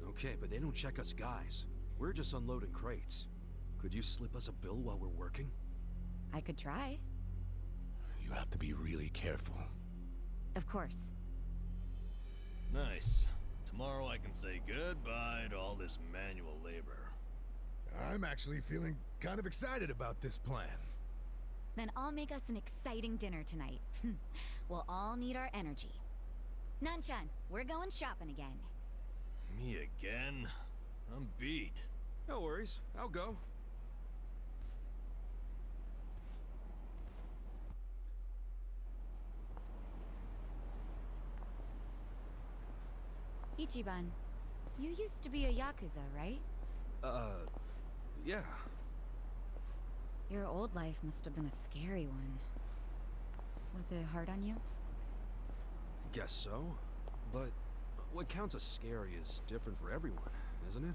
Okay, but they don't check us guys. We're just unloading crates. Could you slip us a bill while we're working? I could try. You have to be really careful. Of course. Nice. Tomorrow I can say goodbye to all this manual labor. I'm actually feeling kind of excited about this plan. Then I'll make us an exciting dinner tonight. We'll all need our energy. Nanchan, we're going shopping again. Me again? I'm beat. No worries, I'll go. Ichiban, you used to be a Yakuza, right? Yeah. Your old life must have been a scary one. Was it hard on you? Guess so. But what counts as scary is different for everyone, isn't it?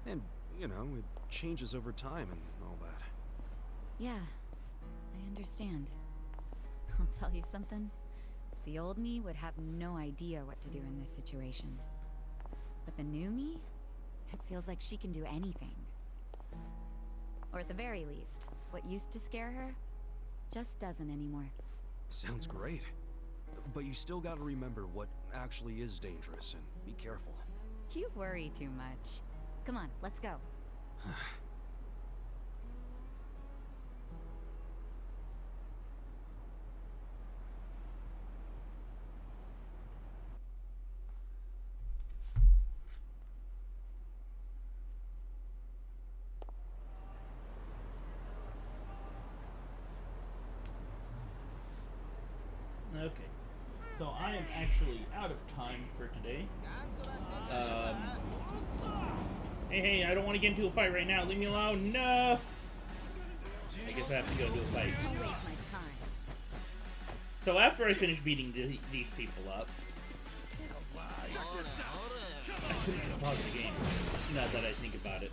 And, you know, it changes over time and all that. Yeah, I understand. I'll tell you something. The old me would have no idea what to do in this situation. But the new me? It feels like she can do anything. Or at the very least, what used to scare her just doesn't anymore. Sounds great. But you still gotta remember what actually is dangerous and be careful. You worry too much. Come on, let's go. Okay, so I am actually out of time for today. Hey, I don't want to get into a fight right now. Leave me alone. No! I guess I have to go to a fight. Don't waste my time. So after I finish beating these people up, I couldn't pause the game. Now that I think about it.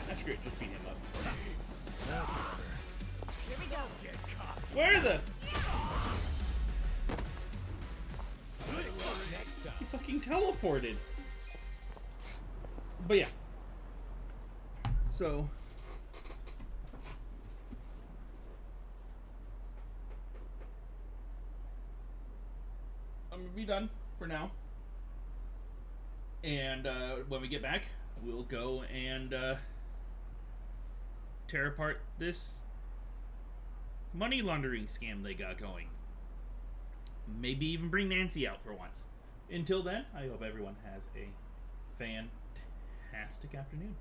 That's great. Just beat him up. Here we go. Where the? He fucking teleported. But yeah. So. I'm gonna be done for now. And when we get back, we'll go and tear apart this money laundering scam they got going. Maybe even bring Nancy out for once. Until then, I hope everyone has a fantastic afternoon.